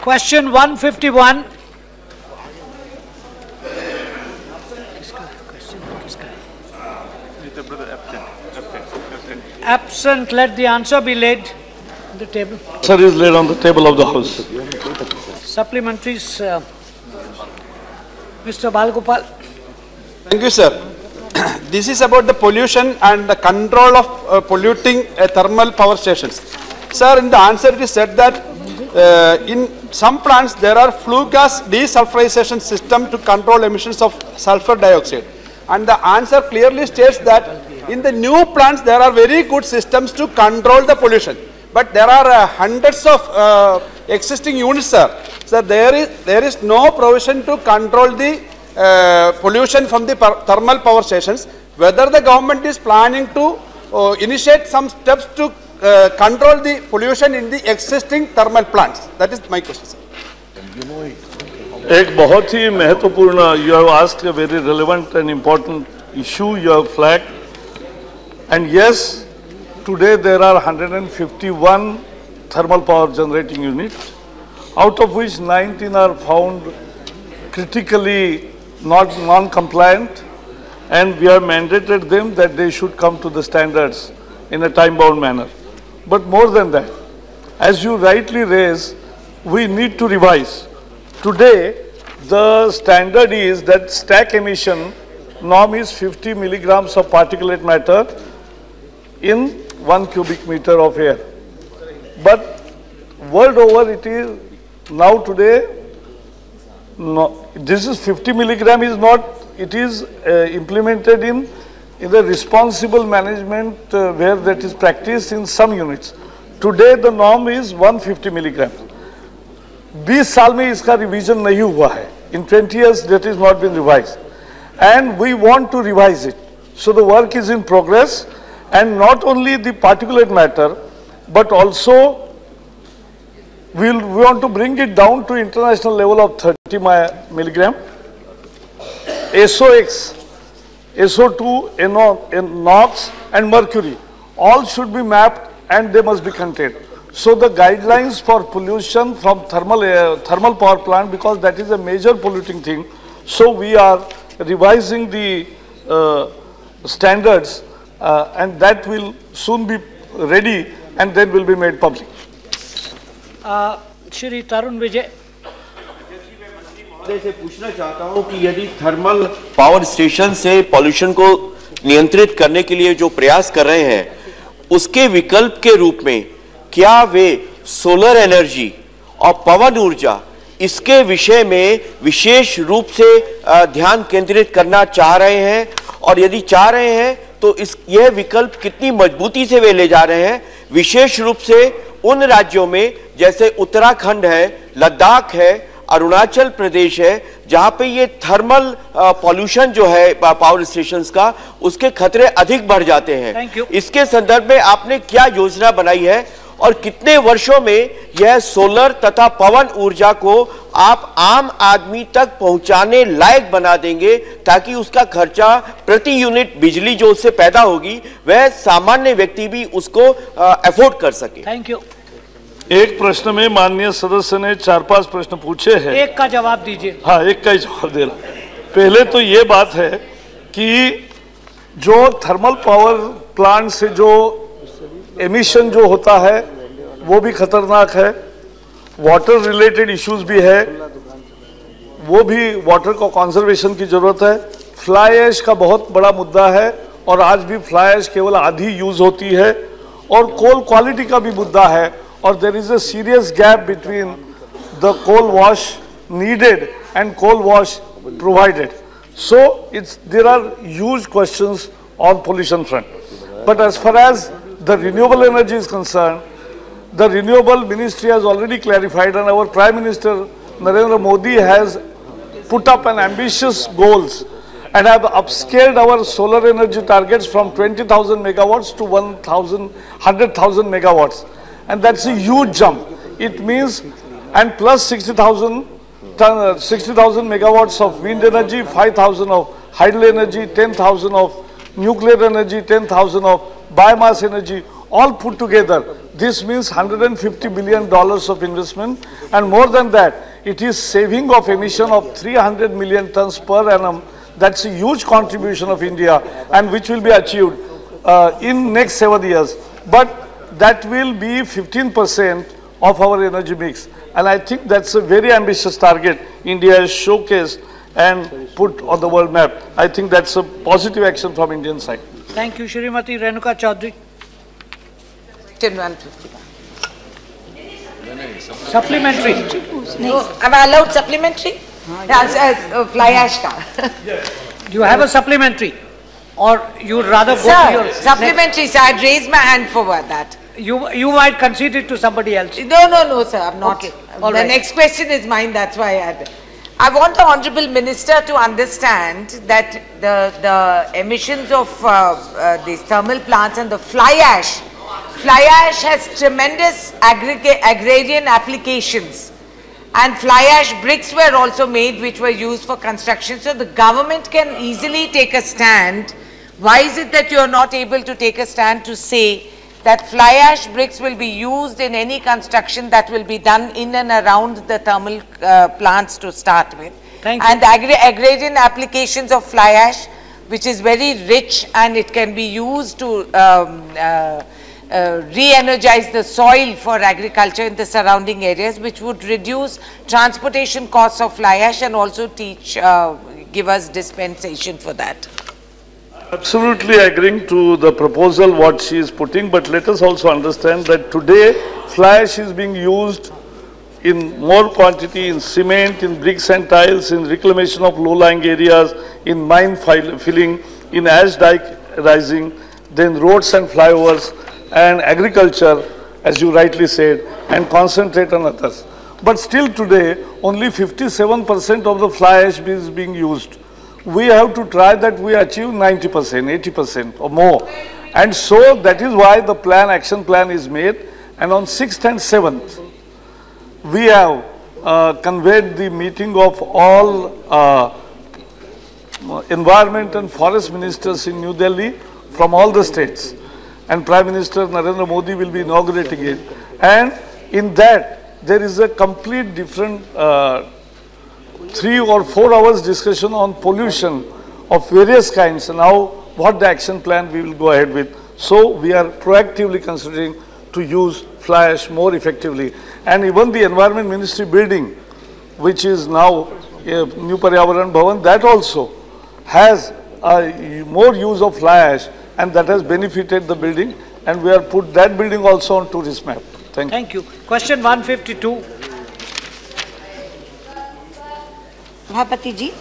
Question 151. Absent. Let the answer be laid on the table. Answer is laid on the table of the House. Supplementaries, Mr. Balgopal. Thank you, sir. This is about the pollution and the control of polluting thermal power stations. Sir, in the answer it is said that in some plants there are flue gas desulfurization system to control emissions of sulfur dioxide. And the answer clearly states that in the new plants there are very good systems to control the pollution. But there are hundreds of existing units, sir. So there is no provision to control the pollution from the thermal power stations. Whether the government is planning to initiate some steps to control the pollution in the existing thermal plants. That is my question, sir. एक बहुत ही महत्वपूर्ण, you have asked a very relevant and important issue you have flagged. And yes, today there are 151 thermal power generating units, out of which 19 are found critically non-compliant, and we have mandated them that they should come to the standards in a time-bound manner. But more than that, as you rightly raise, we need to revise. Today, the standard is that stack emission norm is 50 milligrams of particulate matter in 1 cubic meter of air. But world over it is now today, no, this is 50 milligram is not, it is implemented in the responsible management where that is practiced in some units. Today the norm is 150 milligram. 20 साल में इसका revision नहीं हुआ है. In 20 years that is not been revised. And we want to revise it. So the work is in progress, and not only the particulate matter, but also we want to bring it down to international level of 30 milligram. SOx, SO2, NOx and mercury, all should be mapped and they must be contained. So the guidelines for pollution from thermal power plant, because that is a major polluting thing, so we are revising the standards and that will soon be ready and then will be made public. Shri Tarun Vijay. से पूछना चाहता हूं कि यदि thermal power station से pollution को नियंत्रित करने के लिए जो प्रयास कर रहे हैं, उसके विकल्प के रूप में क्या वे सोलर एनर्जी और पवन ऊर्जा इसके विषय में विशेष रूप से ध्यान केंद्रित करना चाह रहे हैं, और यदि चाह रहे हैं तो यह विकल्प कितनी मजबूती से वे ले जा रहे हैं, विशेष रूप से उन राज्यों में जैसे उत्तराखंड है, लद्दाख है, अरुणाचल प्रदेश है, जहां पे ये थर्मल पॉल्यूशन जो है पावर स्टेशंस का, उसके खतरे अधिक बढ़ जाते हैं। इसके संदर्भ में आपने क्या योजना बनाई है और कितने वर्षों में यह सोलर तथा पवन ऊर्जा को आप आम आदमी तक पहुंचाने लायक बना देंगे, ताकि उसका खर्चा प्रति यूनिट बिजली जो उससे पैदा होगी वह सामान्य व्यक्ति भी उसको अफोर्ड कर सके। Thank you. एक प्रश्न में माननीय सदस्य ने 4-5 प्रश्न पूछे हैं, एक का जवाब दीजिए। हाँ, एक का ही जवाब दे रहा। पहले तो ये बात है कि जो थर्मल पावर प्लांट से जो एमिशन जो होता है वो भी खतरनाक है, वाटर रिलेटेड इश्यूज भी है, वो भी वाटर को कंजर्वेशन की जरूरत है, फ्लाई ऐश का बहुत बड़ा मुद्दा है और आज भी फ्लाई ऐश केवल आधी यूज होती है, और कोल क्वालिटी का भी मुद्दा है, और there is a serious gap between the coal wash needed and coal wash provided. So there are huge questions on pollution front. But as far as the renewable energy is concerned, the renewable ministry has already clarified, and our Prime Minister Narendra Modi has put up an ambitious goals and have upscaled our solar energy targets from 20,000 megawatts to 100,000 megawatts. And that's a huge jump. It means, and plus 60,000 megawatts of wind energy, 5,000 of hydro energy, 10,000 of nuclear energy, 10,000 of biomass energy. all put together, this means $150 billion of investment, and more than that, it is saving of emission of 300 million tons per annum. That's a huge contribution of India, and which will be achieved in next 7 years. But that will be 15% of our energy mix. And I think that's a very ambitious target India has showcased and put on the world map. I think that's a positive action from Indian side. Thank you, Shrimati Renuka Chaudhary. Question 151. Supplementary. No, am I allowed supplementary? Fly ash ka. Do you have a supplementary? Or you would rather go to Sir, your... supplementary, sir. I'd raise my hand for that. You might concede it to somebody else. No, sir. I'm not. Okay. The next question is mine. That's why I want the Honorable Minister to understand that the emissions of these thermal plants and the fly ash has tremendous agrarian applications, and fly ash bricks were also made which were used for construction. So the government can easily take a stand. Why is it that you are not able to take a stand to say that fly ash bricks will be used in any construction that will be done in and around the thermal plants to start with? Thank you. And the agrarian applications of fly ash, which is very rich, and it can be used to re-energize the soil for agriculture in the surrounding areas, which would reduce transportation costs of fly ash and also give us dispensation for that. Absolutely agreeing to the proposal what she is putting, but let us also understand that today fly ash is being used in more quantity in cement, in bricks and tiles, in reclamation of low-lying areas, in mine filling, in ash dike rising, then roads and flyovers, and agriculture, as you rightly said, and concentrate on others. But still today, only 57% of the fly ash is being used. We have to try that we achieve 90%, 80% or more. And so that is why the action plan is made, and on 6th and 7th, we have conveyed the meeting of all environment and forest ministers in New Delhi from all the states. And Prime Minister Narendra Modi will be inaugurating it. And in that, there is a complete different 3 or 4 hours discussion on pollution of various kinds, and now what the action plan we will go ahead with. So we are proactively considering to use fly ash more effectively. And even the Environment Ministry building, which is now New Paryavaran Bhavan, that also has more use of fly ash, and that has benefited the building, and we have put that building also on tourist map. Thank you. Question 152. सभापति जी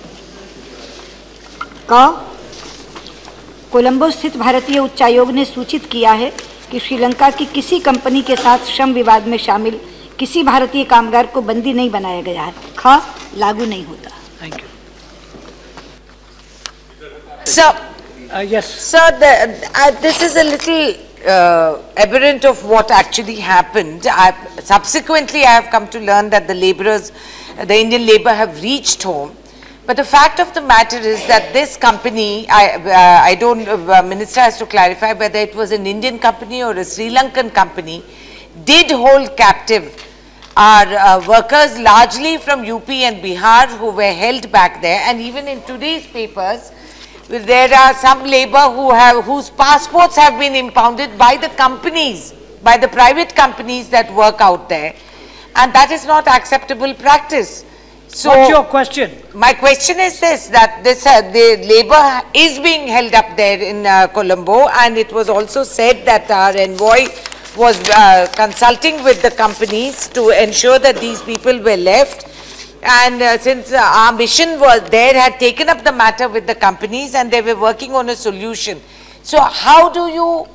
कोलंबो स्थित भारतीय उच्चायोग ने सूचित किया है कि श्रीलंका की किसी कंपनी के साथ श्रम विवाद में शामिल किसी भारतीय कामगार को बंदी नहीं बनाया गया है। लागू नहीं होता। Thank you. Sir, yes. Sir, this is a little aberrant of what actually happened. Subsequently, I have come to learn that the laborers, the Indian labor have reached home. But the fact of the matter is that this company, I don't, Minister has to clarify whether it was an Indian company or a Sri Lankan company, did hold captive our workers largely from UP and Bihar who were held back there. And even in today's papers, there are some labor whose passports have been impounded by the companies, by the private companies that work out there, and that is not acceptable practice. So what's your question? My question is this, that the labor is being held up there in Colombo, and it was also said that our envoy was consulting with the companies to ensure that these people were left. And since our mission was there, had taken up the matter with the companies and they were working on a solution. So how do you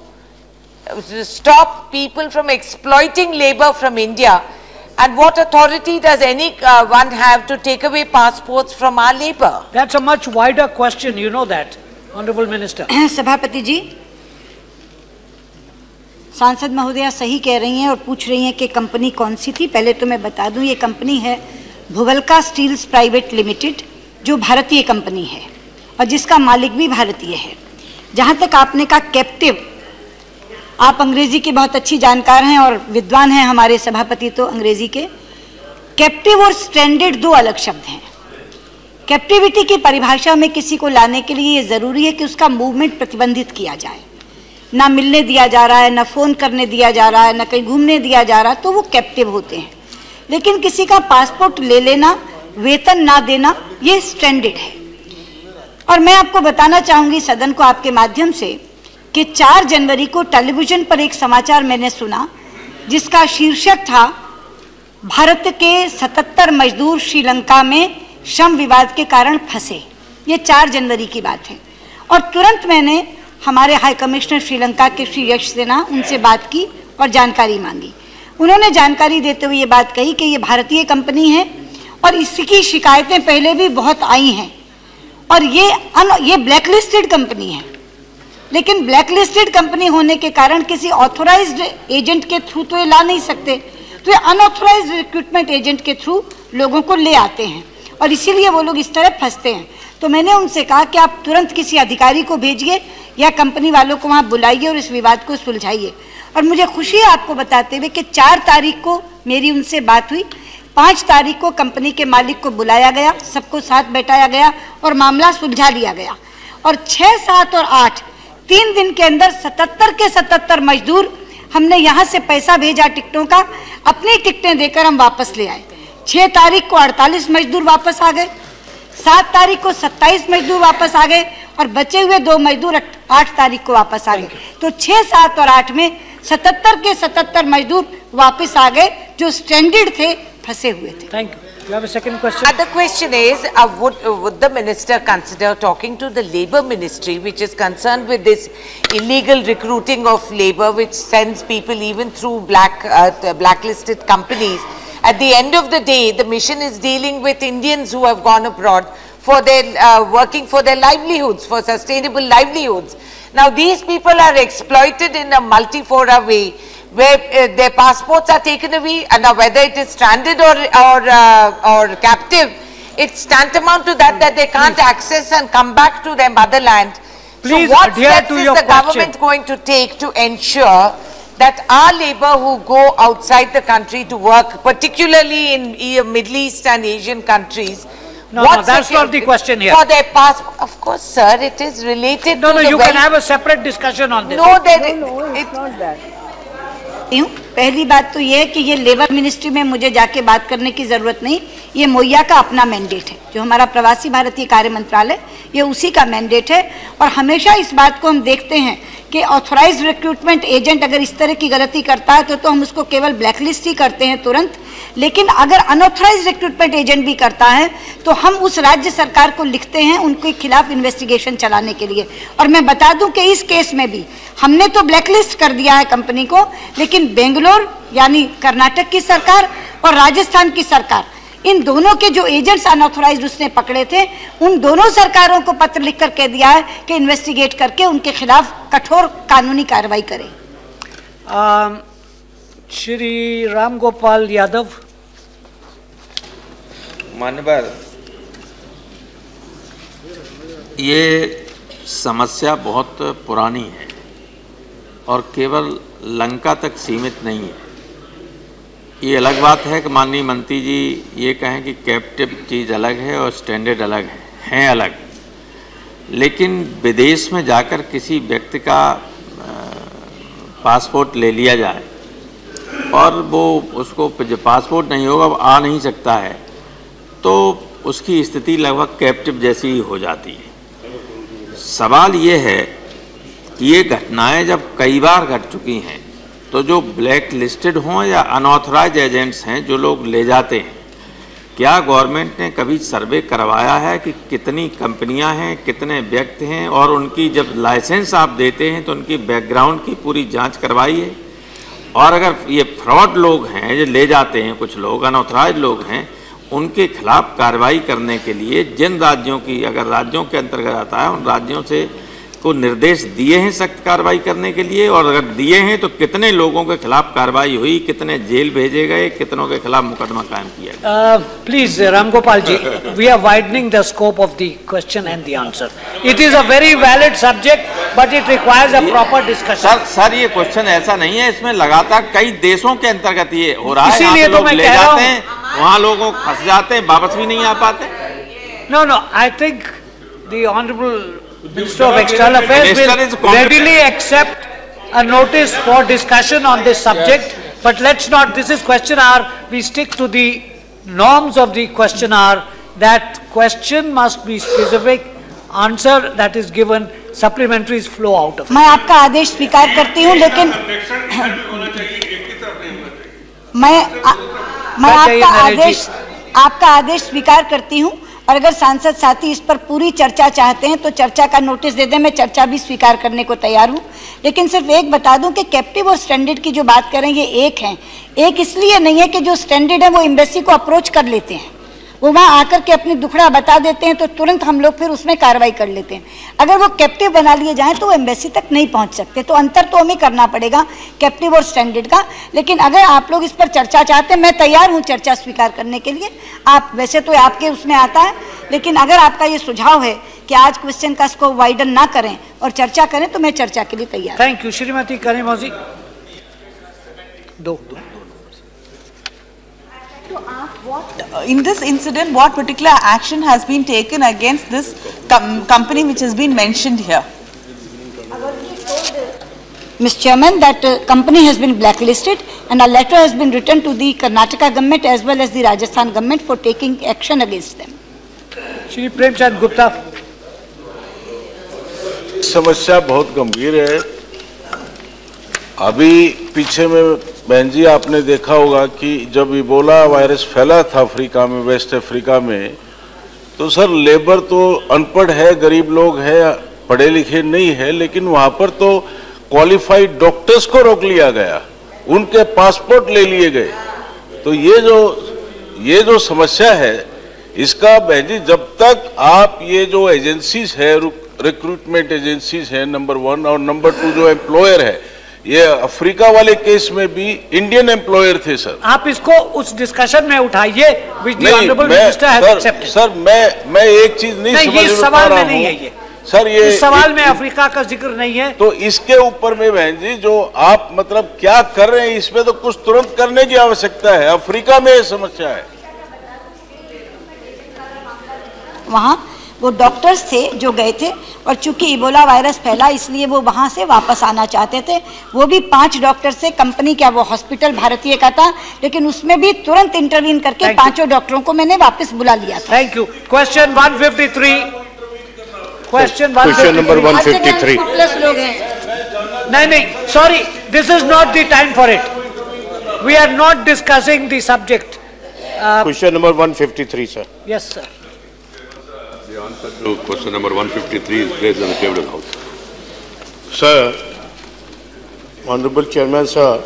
stop people from exploiting labor from India? And what authority does anyone have to take away passports from our labor? That's a much wider question, you know that, Honorable Minister. सभापति जी, सांसद महोदया सही कह रही हैं और पूछ रही हैं कि कंपनी कौन सी थी। पहले तो मैं बता दूं, ये कंपनी है भुवलका स्टील्स प्राइवेट लिमिटेड, जो भारतीय कंपनी है और जिसका मालिक भी भारतीय है। जहां तक आपने कहा कैप्टिव, आप अंग्रेजी के बहुत अच्छी जानकार हैं और विद्वान हैं हमारे सभापति तो अंग्रेजी के। कैप्टिव और स्ट्रैंडेड दो अलग शब्द हैं। कैप्टिविटी की परिभाषा में किसी को लाने के लिए ये ज़रूरी है कि उसका मूवमेंट प्रतिबंधित किया जाए, ना मिलने दिया जा रहा है, ना फ़ोन करने दिया जा रहा है, ना कहीं घूमने दिया जा रहा है, तो वो कैप्टिव होते हैं। लेकिन किसी का पासपोर्ट ले लेना, वेतन ना देना, ये स्ट्रैंडेड है। और मैं आपको बताना चाहूँगी सदन को आपके माध्यम से कि 4 जनवरी को टेलीविज़न पर एक समाचार मैंने सुना जिसका शीर्षक था भारत के 77 मजदूर श्रीलंका में श्रम विवाद के कारण फंसे। ये 4 जनवरी की बात है। और तुरंत मैंने हमारे हाई कमिश्नर श्रीलंका के श्री यश सेना उनसे बात की और जानकारी मांगी। उन्होंने जानकारी देते हुए ये बात कही कि ये भारतीय कंपनी है और इसकी शिकायतें पहले भी बहुत आई हैं और ये ब्लैकलिस्टेड कंपनी है। लेकिन ब्लैकलिस्टेड कंपनी होने के कारण किसी ऑथोराइज्ड एजेंट के थ्रू तो ये ला नहीं सकते, तो ये अनऑथोराइज्ड रिक्रूटमेंट एजेंट के थ्रू लोगों को ले आते हैं और इसीलिए वो लोग इस तरह फंसते हैं। तो मैंने उनसे कहा कि आप तुरंत किसी अधिकारी को भेजिए या कंपनी वालों को वहाँ बुलाइए और इस विवाद को सुलझाइए। और मुझे खुशी है आपको बताते हुए कि 4 तारीख को मेरी उनसे बात हुई, 5 तारीख को कंपनी के मालिक को बुलाया गया, सबको साथ बैठाया गया और मामला सुलझा लिया गया। और 6, 7 और 8 3 दिन के अंदर 77 के 77 मजदूर, हमने यहाँ से पैसा भेजा टिकटों का, अपनी टिकटें देकर हम वापस ले आए। 6 तारीख को 48 मजदूर वापस आ गए, 7 तारीख को 27 मजदूर वापस आ गए और बचे हुए 2 मजदूर 8 तारीख को वापस आ गए। तो 6, 7 और 8 में 77 के 77 मजदूर वापस आ गए जो स्ट्रैंडेड थे, फंसे हुए थे। Thank you. You have a second question? The question is, would the minister consider talking to the Labour Ministry, which is concerned with this illegal recruiting of labour, which sends people even through blacklisted companies? At the end of the day, the mission is dealing with Indians who have gone abroad for their working for their livelihoods, for sustainable livelihoods. Now, these people are exploited in a multifora way, where their passports are taken away, and now whether it is stranded or captive, it's tantamount to that they can't access and come back to their motherland. Please so what adhere steps to is your the question. government going to take to ensure that our labour who go outside the country to work, particularly in Middle East and Asian countries, No, that's not the question here. For their passport, of course, sir, it is related No, to the you can have a separate discussion on this. No, it's not that. पहली बात तो ये है कि ये labour ministry में मुझे जाके बात करने की ज़रूरत नहीं, ये मोइया का अपना मैंडेट है। जो हमारा प्रवासी भारतीय कार्य मंत्रालय, ये उसी का मैंडेट है। और हमेशा इस बात को हम देखते हैं कि ऑथोराइज्ड रिक्रूटमेंट एजेंट अगर इस तरह की गलती करता है तो हम उसको केवल ब्लैकलिस्ट ही करते हैं तुरंत। लेकिन अगर अनऑथोराइज्ड रिक्रूटमेंट एजेंट भी करता है तो हम उस राज्य सरकार को लिखते हैं उनके खिलाफ इन्वेस्टिगेशन चलाने के लिए। और मैं बता दूं कि इस केस में भी हमने तो ब्लैकलिस्ट कर दिया है कंपनी को, लेकिन बेंगलोर यानी कर्नाटक की सरकार और राजस्थान की सरकार, इन दोनों के जो एजेंट्स अनऑथोराइज्ड उसने पकड़े थे, उन दोनों सरकारों को पत्र लिखकर कह दिया है कि इन्वेस्टिगेट करके उनके खिलाफ कठोर कानूनी कार्रवाई करें। श्री राम गोपाल यादव। मान्यवर, ये समस्या बहुत पुरानी है और केवल लंका तक सीमित नहीं है। ये अलग बात है कि माननीय मंत्री जी ये कहें कि कैप्टिव चीज़ अलग है और स्टैंडर्ड अलग हैं अलग। लेकिन विदेश में जाकर किसी व्यक्ति का पासपोर्ट ले लिया जाए और वो उसको जो पासपोर्ट नहीं होगा वो आ नहीं सकता है, तो उसकी स्थिति लगभग कैप्टिव जैसी ही हो जाती है। सवाल ये है कि ये घटनाएं जब कई बार घट चुकी हैं तो जो ब्लैक लिस्टेड हों या अनऑथराइज एजेंट्स हैं जो लोग ले जाते हैं, क्या गवर्नमेंट ने कभी सर्वे करवाया है कि कितनी कंपनियां हैं, कितने व्यक्ति हैं, और उनकी जब लाइसेंस आप देते हैं तो उनकी बैकग्राउंड की पूरी जांच करवाई है? और अगर ये फ्रॉड लोग हैं जो ले जाते हैं, कुछ लोग अनऑथराइज लोग हैं, उनके खिलाफ कार्रवाई करने के लिए जिन राज्यों की, अगर राज्यों के अंतर्गत आता है, उन राज्यों से को निर्देश दिए हैं सख्त कार्रवाई करने के लिए, और अगर दिए हैं तो कितने लोगों के खिलाफ कार्रवाई हुई, कितने जेल भेजे गए, कितनों के खिलाफ मुकदमा कायम किया गया? Please, Ram Gopal ji, we are widening the scope of the question and the answer. It is a very valid subject, but it requires a proper discussion. Sir ये क्वेश्चन ऐसा नहीं है, इसमें लगातार कई देशों के अंतर्गत ये हो रहा है। इसीलिए तो मैं ले कह रहा जाते हैं, वहाँ लोगों फंस जाते हैं, वापस भी नहीं आ पाते। No, I think the Honorable Minister of External Affairs will readily accept a notice for discussion on this subject, but let's not, this is question hour, we stick to the norms of the question hour, that question must be specific, answer that is given, supplementaries flow out of it. मैं आपका आदेश स्वीकार करती हूँ, लेकिन मैं आपका आदेश स्वीकार करती हूँ, और अगर सांसद साथी इस पर पूरी चर्चा चाहते हैं तो चर्चा का नोटिस दे दें, मैं चर्चा भी स्वीकार करने को तैयार हूं। लेकिन सिर्फ एक बता दूं कि कैप्टिव और स्टैंडर्ड की जो बात करें ये एक हैं। एक इसलिए नहीं है कि जो स्टैंडर्ड है वो एम्बेसी को अप्रोच कर लेते हैं, वो वहाँ आकर के अपनी दुखड़ा बता देते हैं तो तुरंत हम लोग फिर उसमें कार्रवाई कर लेते हैं। अगर वो कैप्टिव बना लिए जाएं तो वो एम्बेसी तक नहीं पहुँच सकते, तो अंतर तो हमें करना पड़ेगा कैप्टिव और स्टैंडर्ड का। लेकिन अगर आप लोग इस पर चर्चा चाहते हैं, मैं तैयार हूँ चर्चा स्वीकार करने के लिए। आप वैसे तो आपके उसमें आता है, लेकिन अगर आपका ये सुझाव है कि आज क्वेश्चन का स्कोप वाइडन ना करें और चर्चा करें, तो मैं चर्चा के लिए तैयार। Thank you. श्रीमती करीम जी, दो in this incident, what particular action has been taken against this company which has been mentioned here? Mr. Chairman, that company has been blacklisted and a letter has been written to the Karnataka government as well as the Rajasthan government for taking action against them. Shri Premchand Gupta, समस्या बहुत गंभीर है। अभी पीछे में बहन जी आपने देखा होगा कि जब इबोला वायरस फैला था अफ्रीका में, वेस्ट अफ्रीका में, तो सर लेबर तो अनपढ़ है, गरीब लोग है, पढ़े लिखे नहीं है, लेकिन वहां पर तो क्वालिफाइड डॉक्टर्स को रोक लिया गया, उनके पासपोर्ट ले लिए गए। तो ये जो समस्या है, इसका बहन जी जब तक आप ये जो एजेंसीज है, रिक्रूटमेंट एजेंसीज है नंबर 1, और नंबर 2 जो एम्प्लॉयर है, ये अफ्रीका वाले केस में भी इंडियन एम्प्लॉयर थे सर। आप इसको उस डिस्कशन में उठाइए which the honorable minister has accepted। Sir मैं एक चीज नहीं समझ ये सवाल में नहीं है ये सर, ये इस सवाल में अफ्रीका का जिक्र नहीं है। तो इसके ऊपर में बहन जी जो आप मतलब क्या कर रहे हैं, इसमें तो कुछ तुरंत करने की आवश्यकता है। अफ्रीका में ये समस्या है। वहाँ वो डॉक्टर्स थे जो गए थे, और चूंकि इबोला वायरस फैला इसलिए वो वहाँ से वापस आना चाहते थे। वो भी 5 डॉक्टर से, कंपनी क्या वो हॉस्पिटल भारतीय का था, लेकिन उसमें भी तुरंत इंटरवीन करके 5 डॉक्टरों को मैंने वापस बुला लिया था। Thank you. Question 153, question number 153 plus लोग हैं। नहीं, sorry, this is not the time for it, we are not discussing the subject. Question number 153 sir. Yes sir. The answer to question number 153 is placed on the table of the House. Sir, honourable chairman sir,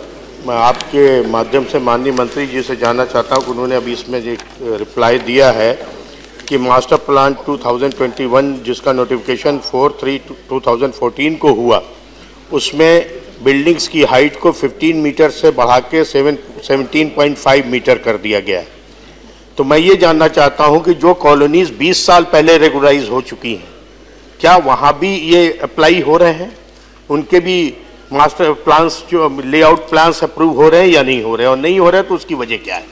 मैं आपके माध्यम से माननीय मंत्री जी से जानना चाहता हूं कि उन्होंने अभी इसमें एक रिप्लाई दिया है कि मास्टर प्लान 2021 जिसका नोटिफिकेशन 4/3/2014 को हुआ, उसमें बिल्डिंग्स की हाइट को 15 मीटर से बढ़ा के 17.5 मीटर कर दिया गया है। तो मैं ये जानना चाहता हूं कि जो कॉलोनीज 20 साल पहले रेगुलराइज हो चुकी हैं, क्या वहां भी ये अप्लाई हो रहे हैं? उनके भी मास्टर प्लान्स जो लेआउट प्लान्स अप्रूव हो रहे हैं या नहीं हो रहे हैं, और नहीं हो रहे तो उसकी वजह क्या है?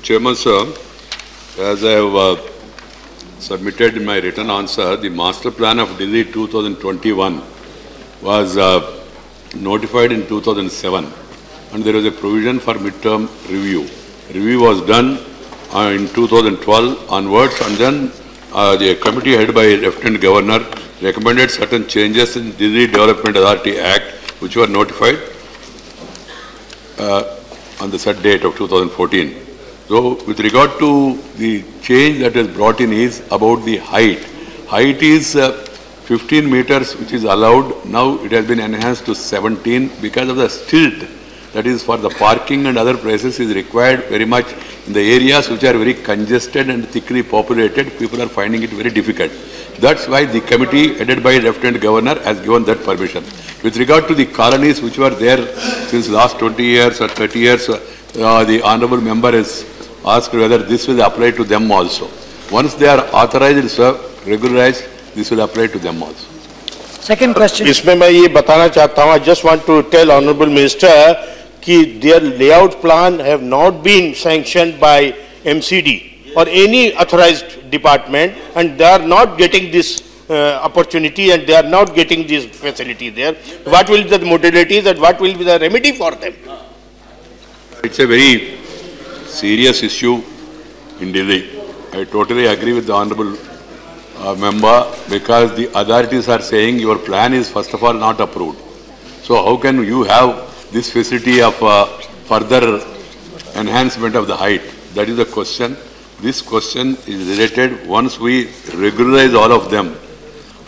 Chairman sir, as I have submitted in my written answer, the master plan of Delhi 2021 was notified in 2007, and there was a provision for midterm review. Review was done in 2012 onwards, and then the committee headed by Lieutenant Governor recommended certain changes in Delhi Development Authority Act, which were notified on the set date of 2014. So, with regard to the change that is brought in is about the height. Height is 15 meters, which is allowed. Now it has been enhanced to 17 because of the stilt that is for the parking and other places, is required very much in the areas which are very congested and thickly populated. People are finding it very difficult. That's why the committee headed by Lieutenant Governor has given that permission. With regard to the colonies which were there since last 20 years or 30 years, the honourable member has asked whether this will apply to them also. Once they are authorized, sir, regularized, this will apply to them also. Second question. इसमें मैं ये बताना चाहता हूँ, I just want to tell Honourable Minister कि their layout plan have not been sanctioned by MCD or any authorized department, and they are not getting this opportunity and they are not getting this facility there. What will be the modalities and what will be the remedy for them? It's a very serious issue in Delhi. I totally agree with the honourable member, because the authorities are saying your plan is first of all not approved. So how can you have this facility of further enhancement of the height? That is the question. This question is related once we regularize all of them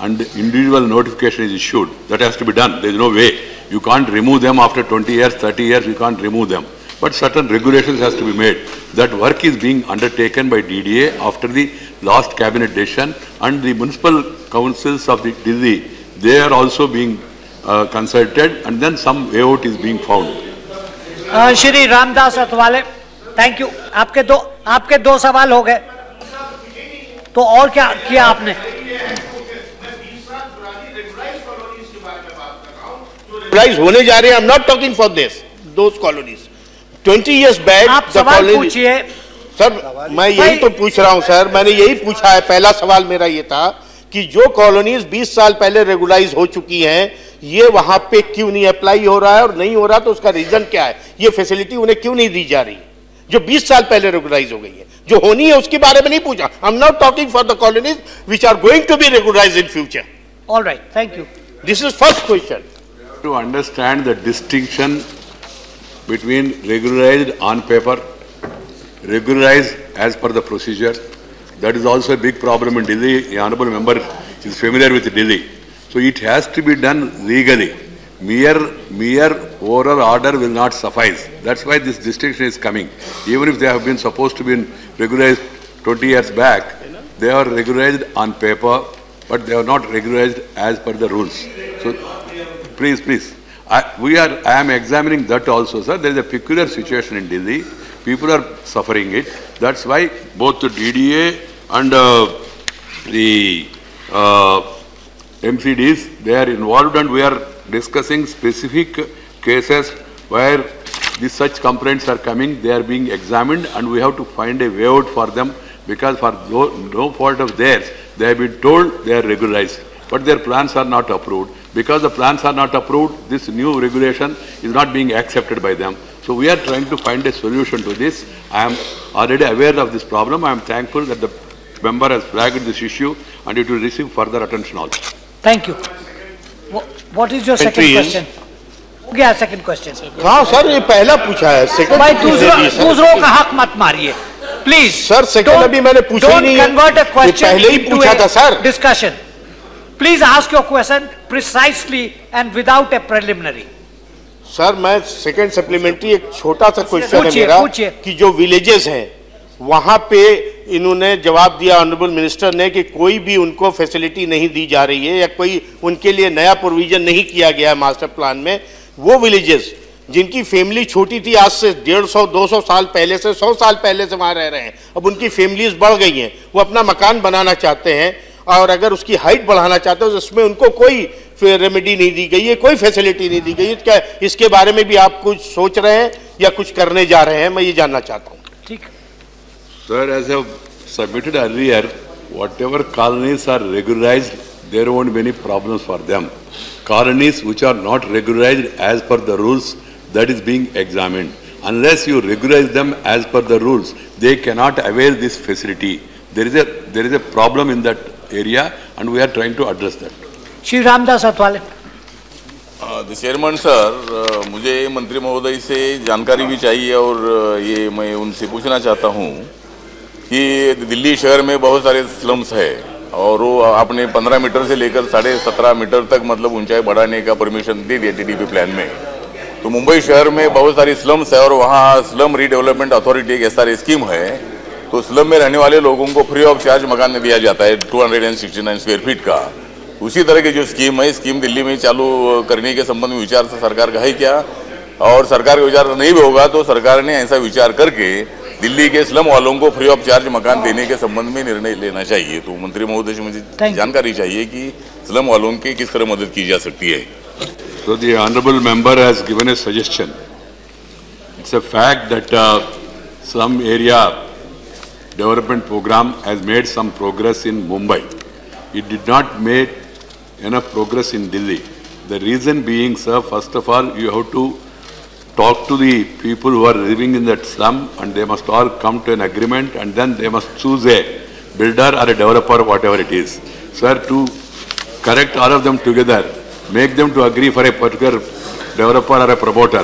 and individual notification is issued. That has to be done. There is no way. You can't remove them after 20 years, 30 years, you can't remove them. But certain regulations has to be made. That work is being undertaken by DDA after the last cabinet decision, and the municipal councils of the Delhi, they are also being consulted, and then some way out is being found. Shri Ramdas Athwale, thank you. आपके दो सवाल हो गए, तो और क्या किया आपने? Regularize होने जा रहे हैं. I'm not talking for this, those colonies. 20 years back, आप सवाल पूछिए. सर, मैं यही तो पूछ रहा हूं सर, मैंने यही पूछा है. पहला सवाल मेरा ये था कि जो कॉलोनीज 20 साल पहले रेगुलाइज हो चुकी हैं, ये वहां पे क्यों नहीं अप्लाई हो रहा है, और नहीं हो रहा तो उसका रीजन क्या है? ये फैसिलिटी उन्हें क्यों नहीं दी जा रही जो 20 साल पहले रेगुलाइज हो गई है? जो होनी है उसके बारे में नहीं पूछा. I am not talking for the colonies which are going to be regularise in future. Alright, thank you. This is first question. To understand the distinction between regularized on paper, regularized as per the procedure, that is also a big problem in Delhi. The honourable member is familiar with Delhi. So it has to be done legally. Mere oral order will not suffice. That's why this distinction is coming. Even if they have been supposed to be regularized 20 years back, they are regularized on paper, but they are not regularized as per the rules. So please. I am examining that also, sir. There is a peculiar situation in Delhi. People are suffering it. That's why both the DDA and the MCDs, they are involved, and we are discussing specific cases where such complaints are coming. They are being examined, and we have to find a way out for them, because for no fault of theirs, they have been told they are regularized, but their plans are not approved. Because the plans are not approved, this new regulation is not being accepted by them. So we are trying to find a solution to this. I am already aware of this problem. I am thankful that the member has flagged this issue, and it will receive further attention also. Thank you. What is your second question? क्या second question? हाँ sir, ये पहला पूछा है. Second भाई दूसरों का हक मत मारिए. Please. सर, second अभी मैंने पूछा ही नहीं है. Don't convert a question पहले ही into पूछा था sir. Discussion. Please ask your question precisely and without a preliminary. Sir, मैं सेकंड सप्लीमेंट्री एक छोटा सा क्वेश्चन है मेरा कि जो विलेजेस हैं वहां पे इन्होंने जवाब दिया ऑनरेबल मिनिस्टर ने कि कोई भी उनको फैसिलिटी नहीं दी जा रही है या कोई उनके लिए नया प्रोविजन नहीं किया गया है मास्टर प्लान में. वो विलेजेस जिनकी फैमिली छोटी थी, आज से 150-200 साल पहले से 100 साल पहले से वहां रह रहे हैं, अब उनकी फैमिलीज बढ़ गई हैं, वो अपना मकान बनाना चाहते हैं और अगर उसकी हाइट बढ़ाना चाहते हो तो उसमें उनको कोई रेमेडी नहीं दी गई है, कोई फैसिलिटी नहीं दी गई है. क्या इसके बारे में भी आप कुछ सोच रहे हैं या कुछ करने जा रहे हैं? मैं ये जानना चाहता हूँ. ठीक. Sir, as I have submitted earlier, whatever colonies are regularized, there won't be any problems for them. Colonies which are not regularized as per the rules, that is being examined. Unless you regularize them as per the rules, they cannot avail this facility. There is a problem in that area, and we are trying to address that. Shri Ramdas Athwale. The chairman sir, मुझे मंत्री महोदय से जानकारी भी चाहिए और ये मैं उनसे पूछना चाहता हूँ कि दिल्ली शहर में बहुत सारे स्लम्स है और वो आपने 15 मीटर से लेकर 17.5 मीटर तक मतलब ऊंचाई बढ़ाने का परमिशन दे दिया DDP प्लान में. तो मुंबई शहर में बहुत सारी स्लम्स है और वहाँ स्लम रीडेवलपमेंट अथॉरिटी एक ऐसा स्कीम है, तो स्लम में रहने वाले लोगों को फ्री ऑफ चार्ज मकान में दिया जाता है 269 स्क्वायर फीट का। उसी तरह की जो स्कीम है, स्कीम दिल्ली में चालू करने के संबंध में विचार से सरकार का है क्या, और सरकार का विचार नहीं भी होगा तो सरकार ने ऐसा विचार करके दिल्ली के स्लम वालों को फ्री ऑफ चार्ज मकान देने के संबंध में निर्णय लेना चाहिए। तो मंत्री महोदय से मुझे जानकारी चाहिए कि स्लम वालों की किस तरह मदद की जा सकती है। So the honourable member has given a suggestion. It's a fact that slum area development program has made some progress in Mumbai. It did not make enough progress in Delhi. The reason being, sir, first of all, you have to talk to the people who are living in that slum and they must all come to an agreement and then they must choose a builder or a developer, whatever it is. Sir, to correct all of them together, make them to agree for a particular developer or a promoter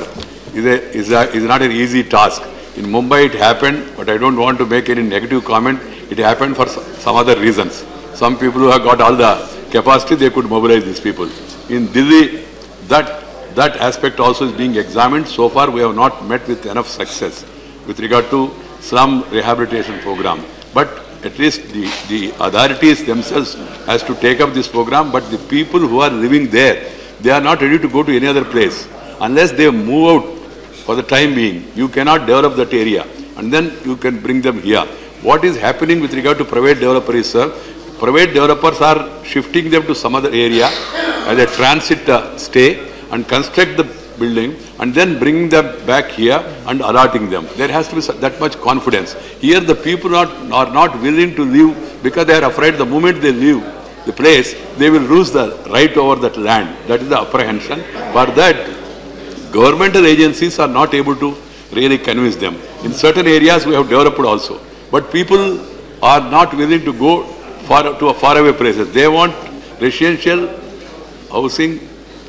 is not an easy task. In Mumbai it happened, but I don't want to make any negative comment. It happened for some other reasons. Some people who have got all the capacity, they could mobilize these people. In Delhi, that aspect also is being examined. So far we have not met with enough success with regard to slum rehabilitation program. But at least the authorities themselves has to take up this program, but the people who are living there, they are not ready to go to any other place. Unless they move out for the time being, you cannot develop that area and then you can bring them here. What is happening with regard to private developers, sir? Private developers are shifting them to some other area as a transit stay and construct the building and then bring them back here and allotting them. There has to be that much confidence. Here the people are not willing to leave because they are afraid the moment they leave the place, they will lose the right over that land. That is the apprehension. For that, governmental agencies are not able to really convince them. In certain areas we have developed also, but people are not willing to go to faraway places. They want residential housing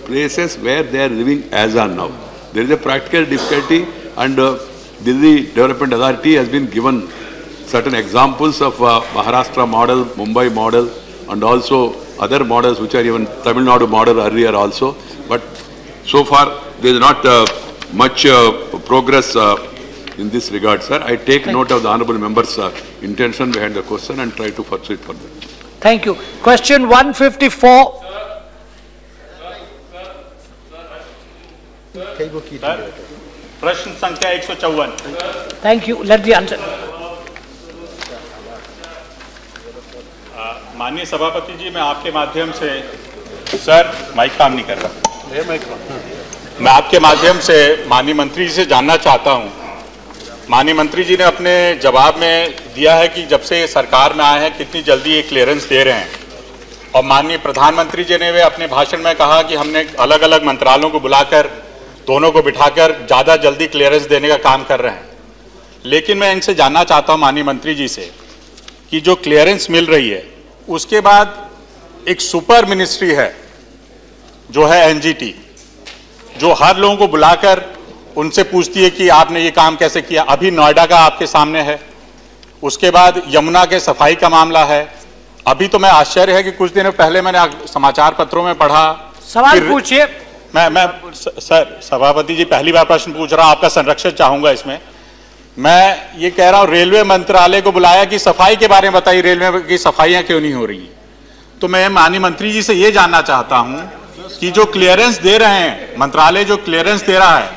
places where they are living as on now. There is a practical difficulty, and Delhi Development Authority has been given certain examples of Maharashtra model, Mumbai model, and also other models which are even Tamil Nadu model earlier also. But so far there is not much progress in this regard, sir. I take note of the honourable member's intention behind the question and try to pursue it further. Thank you. Question 154. प्रश्न संख्या 154. Thank you. Let the answer. माननीय सभापति जी, मैं आपके माध्यम से, sir mic काम नहीं कर रहा, मैं आपके माध्यम से माननीय मंत्री जी से जानना चाहता हूं। माननीय मंत्री जी ने अपने जवाब में दिया है कि जब से सरकार में आए हैं कितनी जल्दी ये क्लियरेंस दे रहे हैं, और माननीय प्रधानमंत्री जी ने वे अपने भाषण में कहा कि हमने अलग अलग मंत्रालयों को बुलाकर दोनों को बिठाकर ज़्यादा जल्दी क्लियरेंस देने का काम कर रहे हैं। लेकिन मैं इनसे जानना चाहता हूं माननीय मंत्री जी से कि जो क्लियरेंस मिल रही है उसके बाद एक सुपर मिनिस्ट्री है जो है एनजीटी, जो हर लोगों को बुलाकर उनसे पूछती है कि आपने ये काम कैसे किया। अभी नोएडा का आपके सामने है, उसके बाद यमुना के सफाई का मामला है। अभी तो मैं आश्चर्य है कि कुछ दिनों पहले मैंने समाचार पत्रों में पढ़ा, सवाल पूछिए। मैं सर सभापति जी पहली बार प्रश्न पूछ रहा हूं, आपका संरक्षण चाहूंगा इसमें। मैं ये कह रहा हूं रेलवे मंत्रालय को बुलाया कि सफाई के बारे में बताइए, रेलवे की सफाइयां क्यों नहीं हो रही। तो मैं माननीय मंत्री जी से ये जानना चाहता हूं कि जो क्लियरेंस दे रहे हैं, मंत्रालय जो क्लियरेंस दे रहा है,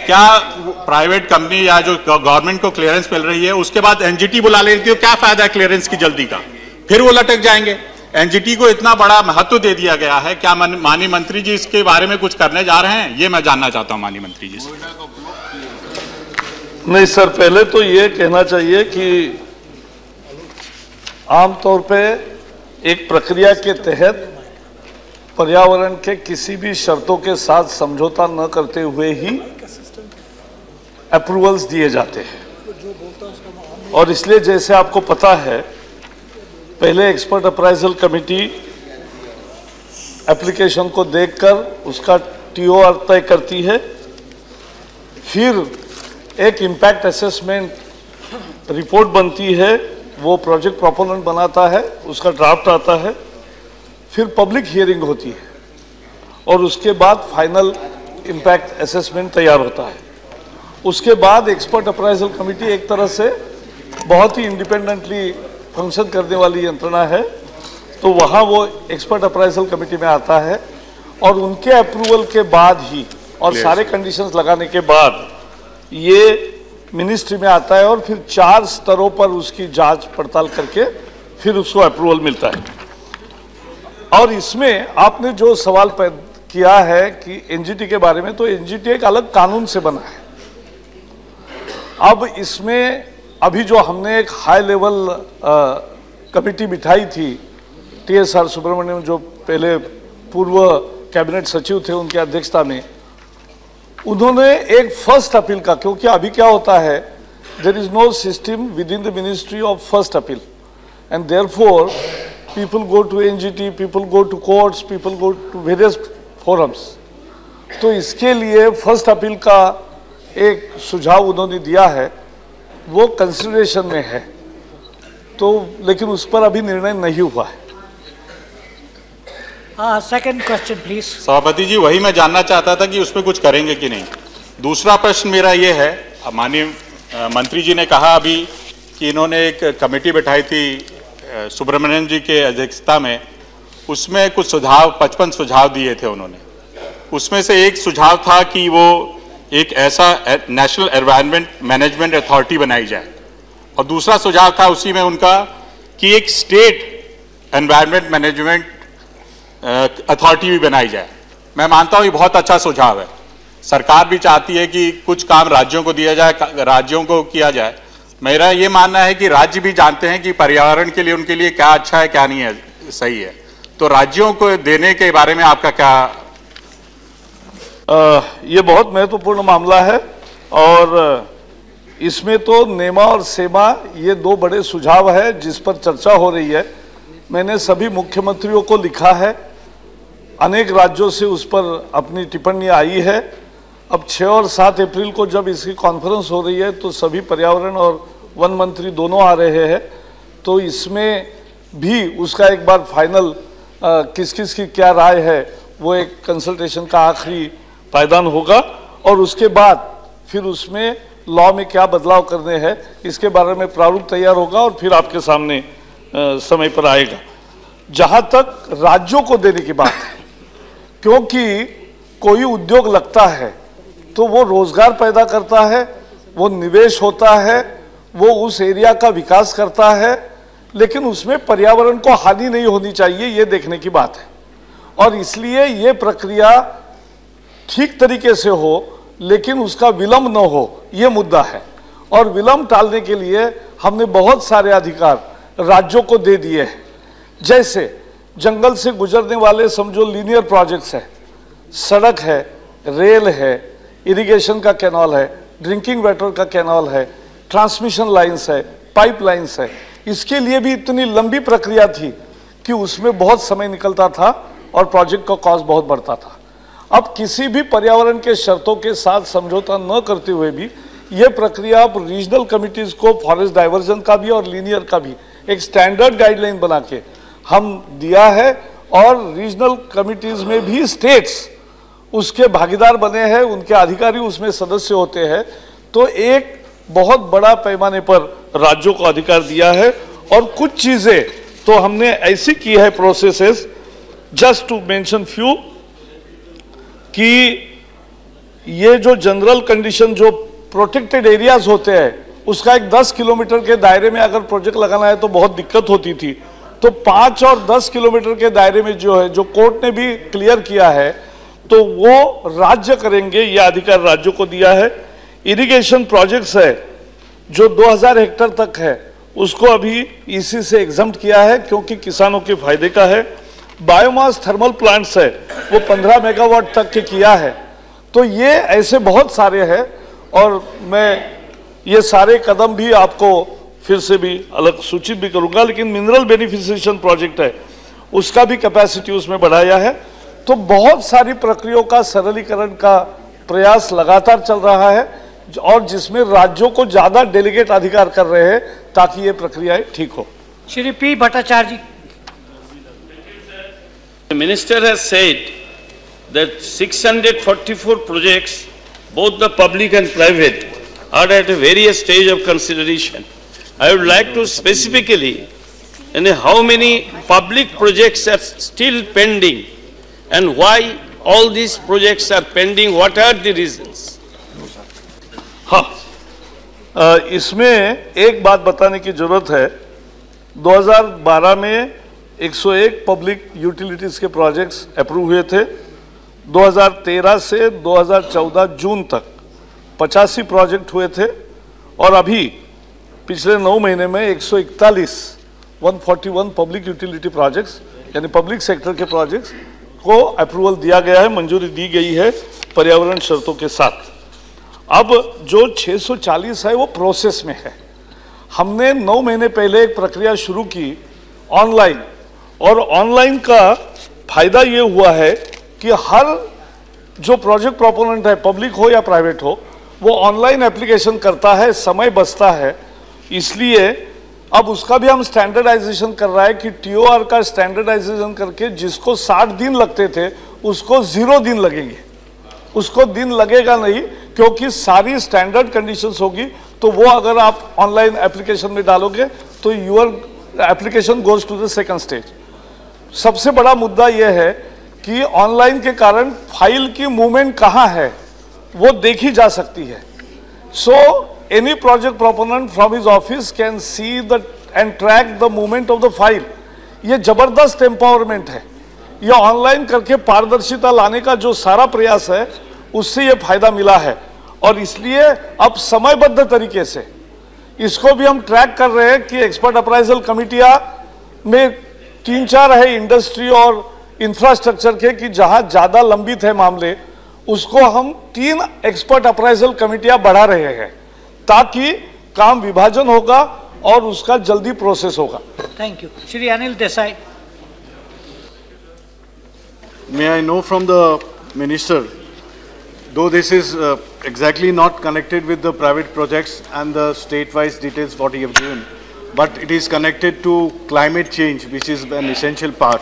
क्या प्राइवेट कंपनी या जो गवर्नमेंट को क्लियरेंस मिल रही है उसके बाद एनजीटी बुला लेती हो, क्या फायदा है क्लियरेंस की जल्दी का, फिर वो लटक जाएंगे। एनजीटी को इतना बड़ा महत्व दे दिया गया है, क्या माननीय मंत्री जी इसके बारे में कुछ करने जा रहे हैं, ये मैं जानना चाहता हूं माननीय मंत्री जी से। नहीं सर, पहले तो ये कहना चाहिए कि आमतौर पे एक प्रक्रिया के तहत पर्यावरण के किसी भी शर्तों के साथ समझौता न करते हुए ही अप्रूवल्स दिए जाते हैं। और इसलिए जैसे आपको पता है, पहले एक्सपर्ट अप्राइजल कमेटी एप्लीकेशन को देखकर उसका टीओआर तय करती है, फिर एक इम्पैक्ट असेसमेंट रिपोर्ट बनती है, वो प्रोजेक्ट प्रोपोनेंट बनाता है, उसका ड्राफ्ट आता है, फिर पब्लिक हियरिंग होती है और उसके बाद फाइनल इम्पैक्ट असेसमेंट तैयार होता है। उसके बाद एक्सपर्ट अप्राइजल कमेटी एक तरह से बहुत ही इंडिपेंडेंटली फंक्शन करने वाली यंत्रणा है, तो वहाँ वो एक्सपर्ट अप्राइजल कमेटी में आता है और उनके अप्रूवल के बाद ही और सारे कंडीशंस लगाने के बाद ये मिनिस्ट्री में आता है और फिर 4 स्तरों पर उसकी जांच पड़ताल करके फिर उसको अप्रूवल मिलता है। और इसमें आपने जो सवाल किया है कि एनजीटी के बारे में, तो एनजीटी एक अलग कानून से बना है। अब इसमें अभी जो हमने एक हाई लेवल कमेटी बिठाई थी, TSR सुब्रमण्यम जो पहले पूर्व कैबिनेट सचिव थे, उनकी अध्यक्षता में, उन्होंने एक फर्स्ट अपील का, क्योंकि अभी क्या होता है, there is no system within the ministry of first appeal and therefore people go to NGT, people go to courts, people go to various forums. तो इसके लिए फर्स्ट अपील का एक सुझाव उन्होंने दिया है, वो कंसिडरेशन में है, तो लेकिन उस पर अभी निर्णय नहीं हुआ है। Second question please. सभापति जी, वही मैं जानना चाहता था कि उसमें कुछ करेंगे कि नहीं। दूसरा प्रश्न मेरा ये है, माननीय मंत्री जी ने कहा अभी कि इन्होंने एक कमेटी बैठाई थी सुब्रमण्यम जी के अध्यक्षता में, उसमें कुछ सुझाव 55 सुझाव दिए थे उन्होंने। उसमें से एक सुझाव था कि वो एक ऐसा नेशनल एनवायरनमेंट मैनेजमेंट अथॉरिटी बनाई जाए, और दूसरा सुझाव था उसी में उनका कि एक स्टेट एनवायरनमेंट मैनेजमेंट अथॉरिटी भी बनाई जाए। मैं मानता हूँ ये बहुत अच्छा सुझाव है। सरकार भी चाहती है कि कुछ काम राज्यों को दिया जाए, राज्यों को किया जाए। मेरा ये मानना है कि राज्य भी जानते हैं कि पर्यावरण के लिए उनके लिए क्या अच्छा है क्या नहीं है, सही है, तो राज्यों को देने के बारे में आपका क्या? ये बहुत महत्वपूर्ण मामला है और इसमें तो नेमा और सेमा ये 2 बड़े सुझाव है जिस पर चर्चा हो रही है। मैंने सभी मुख्यमंत्रियों को लिखा है, अनेक राज्यों से उस पर अपनी टिप्पणी आई है। अब 6 और 7 अप्रैल को जब इसकी कॉन्फ्रेंस हो रही है तो सभी पर्यावरण और वन मंत्री दोनों आ रहे हैं, तो इसमें भी उसका एक बार फाइनल किस किस की क्या राय है वो एक कंसल्टेशन का आखिरी पायदान होगा और उसके बाद फिर उसमें लॉ में क्या बदलाव करने हैं इसके बारे में प्रारूप तैयार होगा और फिर आपके सामने समय पर आएगा। जहां तक राज्यों को देने की बात है, क्योंकि कोई उद्योग लगता है तो वो रोजगार पैदा करता है, वो निवेश होता है, वो उस एरिया का विकास करता है, लेकिन उसमें पर्यावरण को हानि नहीं होनी चाहिए, ये देखने की बात है। और इसलिए ये प्रक्रिया ठीक तरीके से हो लेकिन उसका विलंब न हो, ये मुद्दा है। और विलंब टालने के लिए हमने बहुत सारे अधिकार राज्यों को दे दिए हैं। जैसे जंगल से गुजरने वाले समझो लीनियर प्रोजेक्ट्स है, सड़क है, रेल है, इरिगेशन का कैनाल है, ड्रिंकिंग वाटर का कैनाल है, ट्रांसमिशन लाइन्स है, पाइपलाइंस है, इसके लिए भी इतनी लंबी प्रक्रिया थी कि उसमें बहुत समय निकलता था और प्रोजेक्ट का कॉस्ट बहुत बढ़ता था। अब किसी भी पर्यावरण के शर्तों के साथ समझौता न करते हुए भी ये प्रक्रिया अब रीजनल कमिटीज को फॉरेस्ट डाइवर्जन का भी और लीनियर का भी एक स्टैंडर्ड गाइडलाइन बना के हम दिया है और रीजनल कमिटीज में भी स्टेट्स उसके भागीदार बने हैं, उनके अधिकारी उसमें सदस्य होते हैं। तो एक बहुत बड़ा पैमाने पर राज्यों को अधिकार दिया है और कुछ चीजें तो हमने ऐसी की है processes, just to mention few, कि ये जो जनरल कंडीशन जो प्रोटेक्टेड एरियाज होते हैं उसका एक 10 किलोमीटर के दायरे में अगर प्रोजेक्ट लगाना है तो बहुत दिक्कत होती थी, तो 5 और 10 किलोमीटर के दायरे में जो है, जो कोर्ट ने भी क्लियर किया है, तो वो राज्य करेंगे, ये अधिकार राज्यों को दिया है। इरिगेशन प्रोजेक्ट्स है जो 2000 हेक्टेयर तक है उसको अभी इसी से एग्जम्प्ट किया है क्योंकि किसानों के फायदे का है। बायोमास थर्मल प्लांट्स है वो 15 मेगावाट तक के किया है। तो ये ऐसे बहुत सारे हैं और मैं ये सारे कदम भी आपको फिर से भी अलग सूचित भी करूंगा, लेकिन मिनरल बेनिफिशिएशन प्रोजेक्ट है उसका भी कैपेसिटी उसमें बढ़ाया है। तो बहुत सारी प्रक्रियाओं का सरलीकरण का प्रयास लगातार चल रहा है और जिसमें राज्यों को ज्यादा डेलीगेट अधिकार कर रहे हैं ताकि ये प्रक्रियाएं ठीक हो। Shri P Bhattacharya ji. The minister has said that 644 projects, both the public and private, are at a various stage of consideration. I would like to specifically know how many public projects are still pending and why all these projects are pending, what are the reasons? हाँ, इसमें एक बात बताने की जरूरत है। 2012 में 101 public utilities के प्रोजेक्ट्स अप्रूव हुए थे। 2013 से 2014 जून तक 85 प्रोजेक्ट हुए थे और अभी पिछले 9 महीने में 141 पब्लिक यूटिलिटी प्रोजेक्ट्स यानी पब्लिक सेक्टर के प्रोजेक्ट्स को अप्रूवल दिया गया है, मंजूरी दी गई है पर्यावरण शर्तों के साथ। अब जो 640 है वो प्रोसेस में है। हमने 9 महीने पहले एक प्रक्रिया शुरू की ऑनलाइन, और ऑनलाइन का फायदा ये हुआ है कि हर जो प्रोजेक्ट प्रोपोनेंट है, पब्लिक हो या प्राइवेट हो, वो ऑनलाइन एप्लीकेशन करता है, समय बचता है। इसलिए अब उसका भी हम स्टैंडर्डाइजेशन कर रहा है कि टीओआर का स्टैंडर्डाइजेशन करके जिसको 60 दिन लगते थे उसको 0 दिन लगेंगे, उसको दिन लगेगा नहीं, क्योंकि सारी स्टैंडर्ड कंडीशंस होगी। तो वो अगर आप ऑनलाइन एप्लीकेशन में डालोगे तो your application goes to the second stage. सबसे बड़ा मुद्दा यह है कि ऑनलाइन के कारण फाइल की मूवमेंट कहाँ है वो देखी जा सकती है। So any project proponent from his office can see the end track the movement of the file. ये जबरदस्त एम्पावरमेंट है। ये ऑनलाइन करके पारदर्शिता लाने का जो सारा प्रयास है उससे ये फायदा मिला है, और इसलिए अब समयबद्ध तरीके से इसको भी हम ट्रैक कर रहे हैं कि एक्सपर्ट अप्राइजल कमिटियां में 3-4 है इंडस्ट्री और इंफ्रास्ट्रक्चर के, कि जहां ज्यादा लंबित है मामले उसको हम 3 एक्सपर्ट अप्राइजल कमिटियां बढ़ा रहे हैं ताकि काम विभाजन होगा और उसका जल्दी प्रोसेस होगा। Thank you. Shri Anil Desai. May I know from the Minister, though this is exactly not connected with the private projects and the state-wise details what you have given, but it is connected to climate change, which is an essential part.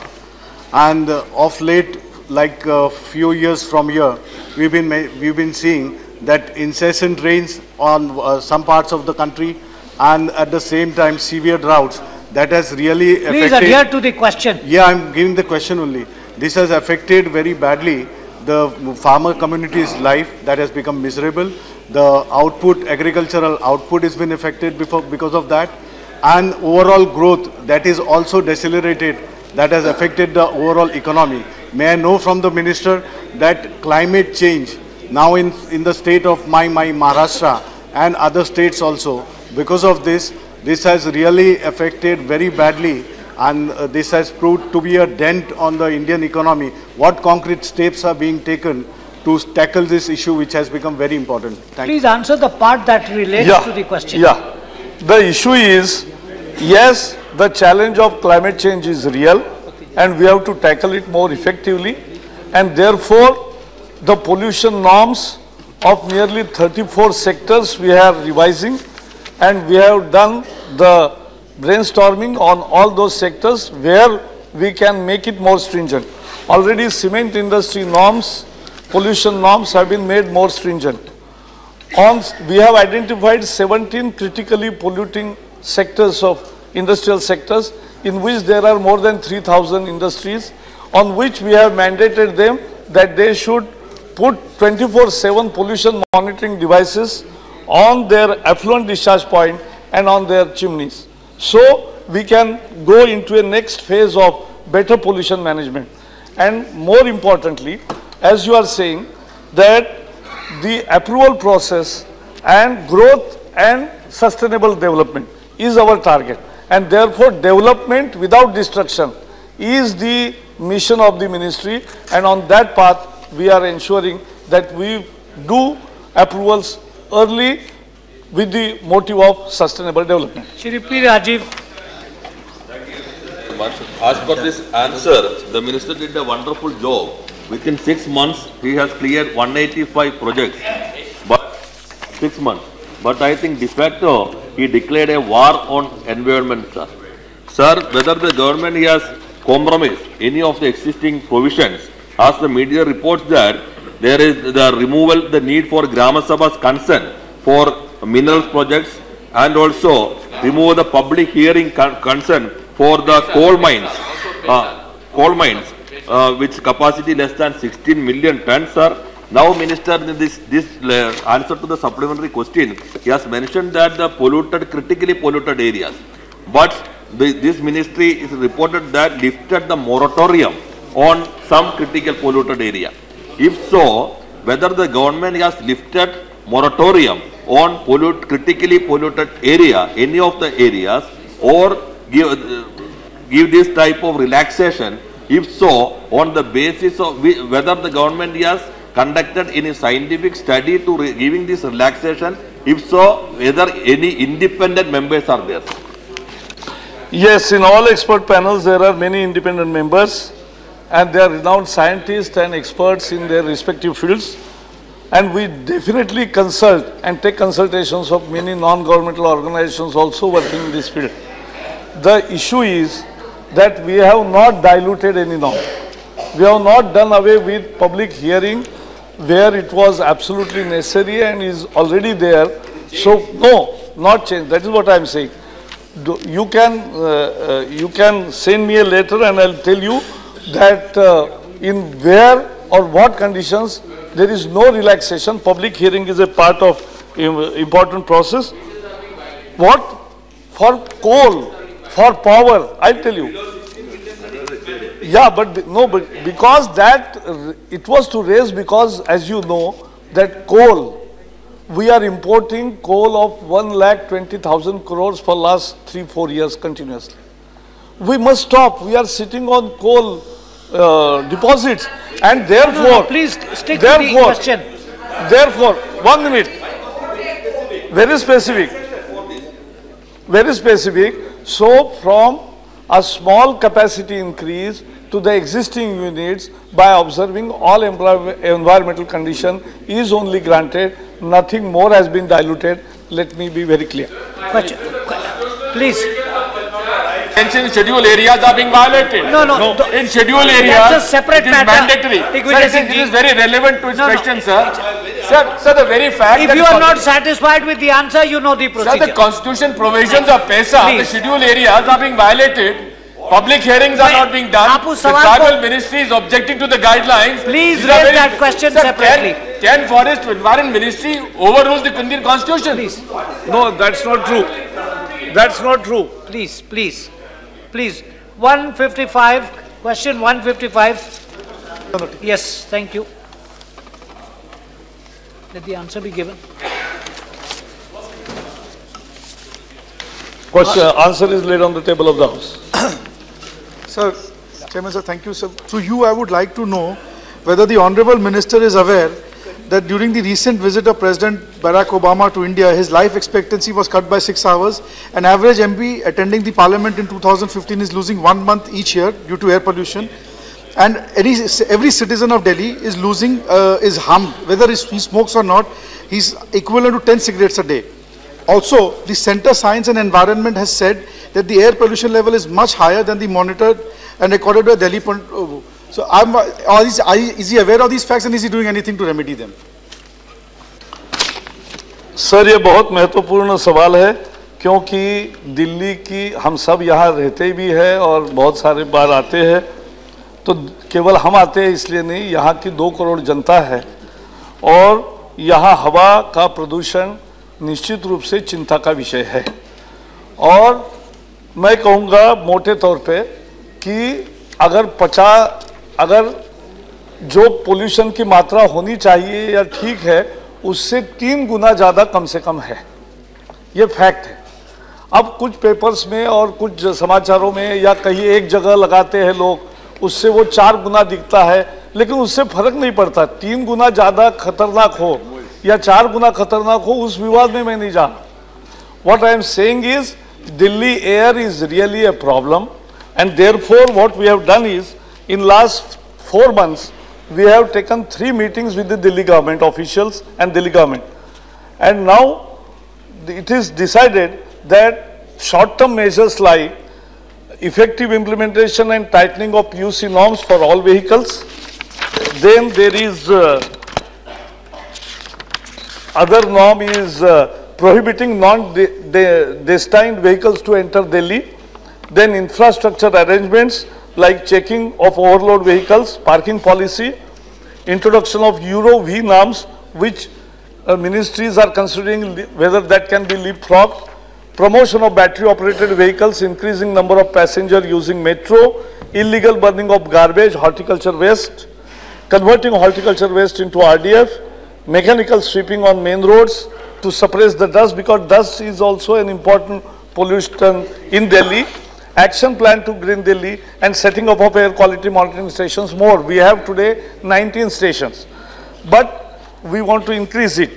And of late, like a few years from here, we've been seeing that incessant rains on some parts of the country, and at the same time severe droughts that has really affected. Please adhere to the question. Yeah, I'm giving the question only. This has affected very badly the farmer community's life, that has become miserable. The output, agricultural output has been affected because of that, and overall growth that is also decelerated, that has affected the overall economy. May I know from the Minister that climate change now in the state of my Maharashtra and other states also, because of this has really affected very badly, and this has proved to be a dent on the Indian economy. What concrete steps are being taken to tackle this issue, which has become very important? Please answer the part that relates to the question. Yeah, the issue is, yes, the challenge of climate change is real and we have to tackle it more effectively, and therefore the pollution norms of nearly 34 sectors we are revising, and we have done the brainstorming on all those sectors where we can make it more stringent. Already cement industry norms, pollution norms have been made more stringent. We have identified 17 critically polluting sectors of industrial sectors in which there are more than 3,000 industries, on which we have mandated them that they should put 24/7 pollution monitoring devices on their effluent discharge point and on their chimneys. So we can go into a next phase of better pollution management. And more importantly, as you are saying, that the approval process and growth and sustainable development is our target. And therefore, development without destruction is the mission of the ministry. And on that path, we are ensuring that we do approvals early with the motive of sustainable development. Shri P. Rajiv. As per this answer, the minister did a wonderful job. Within 6 months, he has cleared 185 projects. But 6 months. But I think de facto, he declared a war on environment, sir. Sir, whether the government has compromised any of the existing provisions as the media reports that there is the removal, the need for Grama Sabha's consent for minerals projects, and also remove the public hearing consent for the coal mines, which capacity less than 16 million tons, sir. Now, Minister, in this answer to the supplementary question, he has mentioned that the critically polluted areas. But this ministry is reported that lifted the moratorium on some critical polluted area. If so, whether the government has lifted moratorium on critically polluted area, any of the areas, or give this type of relaxation, if so, on the basis of whether the government has conducted any scientific study to giving this relaxation, if so, whether any independent members are there? Yes, in all expert panels there are many independent members, and they are renowned scientists and experts in their respective fields, and we definitely consult and take consultations of many non-governmental organizations also working in this field. The issue is that we have not diluted any norm. We have not done away with public hearing where it was absolutely necessary and is already there. So no, not change. That is what I am saying. You can send me a letter and I will tell you that in where or what conditions there is no relaxation. Public hearing is a part of important process. What for coal, for power, I'll tell you. Yeah, but no, but because that it was to raise, because as you know that coal, we are importing coal of 1,20,000 crores for last 3-4 years continuously. We must stop. We are sitting on coal deposits, and therefore, please stick to the question. Therefore, 1 minute. Very specific. Very specific. So, from a small capacity increase to the existing units by observing all environmental condition is only granted. Nothing more has been diluted. Let me be very clear. Question. Please. In schedule areas are being violated. No. In schedule areas, that's a separate it is matter. mandatory. Sir, I think this is very relevant to his question, sir. Sir, the very fact if you are not satisfied with the answer, you know the procedure. Sir, the constitution provisions of PESA, the schedule areas are being violated. Public hearings are not being done. The tribal ministry is objecting to the guidelines. Please raise that question separately. Can Forest Environment Ministry overrule the Indian Constitution? Please. No, that's not true. That's not true. Please. 155, question 155. Yes, thank you. Let the answer be given. Question, answer is laid on the table of the House. Sir, Chairman sir, thank you sir. To you I would like to know whether the Honorable Minister is aware that during the recent visit of President Barack Obama to India, his life expectancy was cut by 6 hours. An average MP attending the Parliament in 2015 is losing 1 month each year due to air pollution. And every citizen of Delhi is losing, is harmed, whether he smokes or not. He's equivalent to 10 cigarettes a day. Also, the Center Science and Environment has said that the air pollution level is much higher than the monitored and recorded by Delhi. So, is he aware of these facts and is he doing anything to remedy them? Sir, ये बहुत महत्वपूर्ण सवाल है, क्योंकि दिल्ली की हम सब यहाँ रहते भी हैं और बहुत सारे बार आते हैं, तो केवल हम आते हैं इसलिए नहीं, यहाँ की 2 करोड़ जनता है और यहाँ हवा का प्रदूषण निश्चित रूप से चिंता का विषय है। और मैं कहूँगा मोटे तौर पे कि अगर जो पोल्यूशन की मात्रा होनी चाहिए या ठीक है, उससे 3 गुना ज़्यादा कम से कम है, ये फैक्ट है। अब कुछ पेपर्स में और कुछ समाचारों में या कहीं एक जगह लगाते हैं लोग, उससे वो 4 गुना दिखता है, लेकिन उससे फर्क नहीं पड़ता। 3 गुना ज़्यादा खतरनाक हो या 4 गुना खतरनाक हो, उस विवाद में मैं नहीं जा रहा। What I am saying is, Delhi air is really a problem, and therefore what we have done is, in last 4 months, we have taken 3 meetings with the Delhi government officials and Delhi government, and now it is decided that short-term measures like effective implementation and tightening of PUC norms for all vehicles, Then there is other norm is prohibiting non-destined vehicles to enter Delhi. Then infrastructure arrangements like checking of overload vehicles, parking policy, introduction of Euro V norms, which ministries are considering whether that can be leapfrogged, promotion of battery operated vehicles, increasing number of passengers using metro, illegal burning of garbage, horticulture waste, converting horticulture waste into RDF, mechanical sweeping on main roads to suppress the dust, because dust is also an important pollution in Delhi, action plan to green Delhi, and setting up of air quality monitoring stations more. We have today 19 stations, but we want to increase it.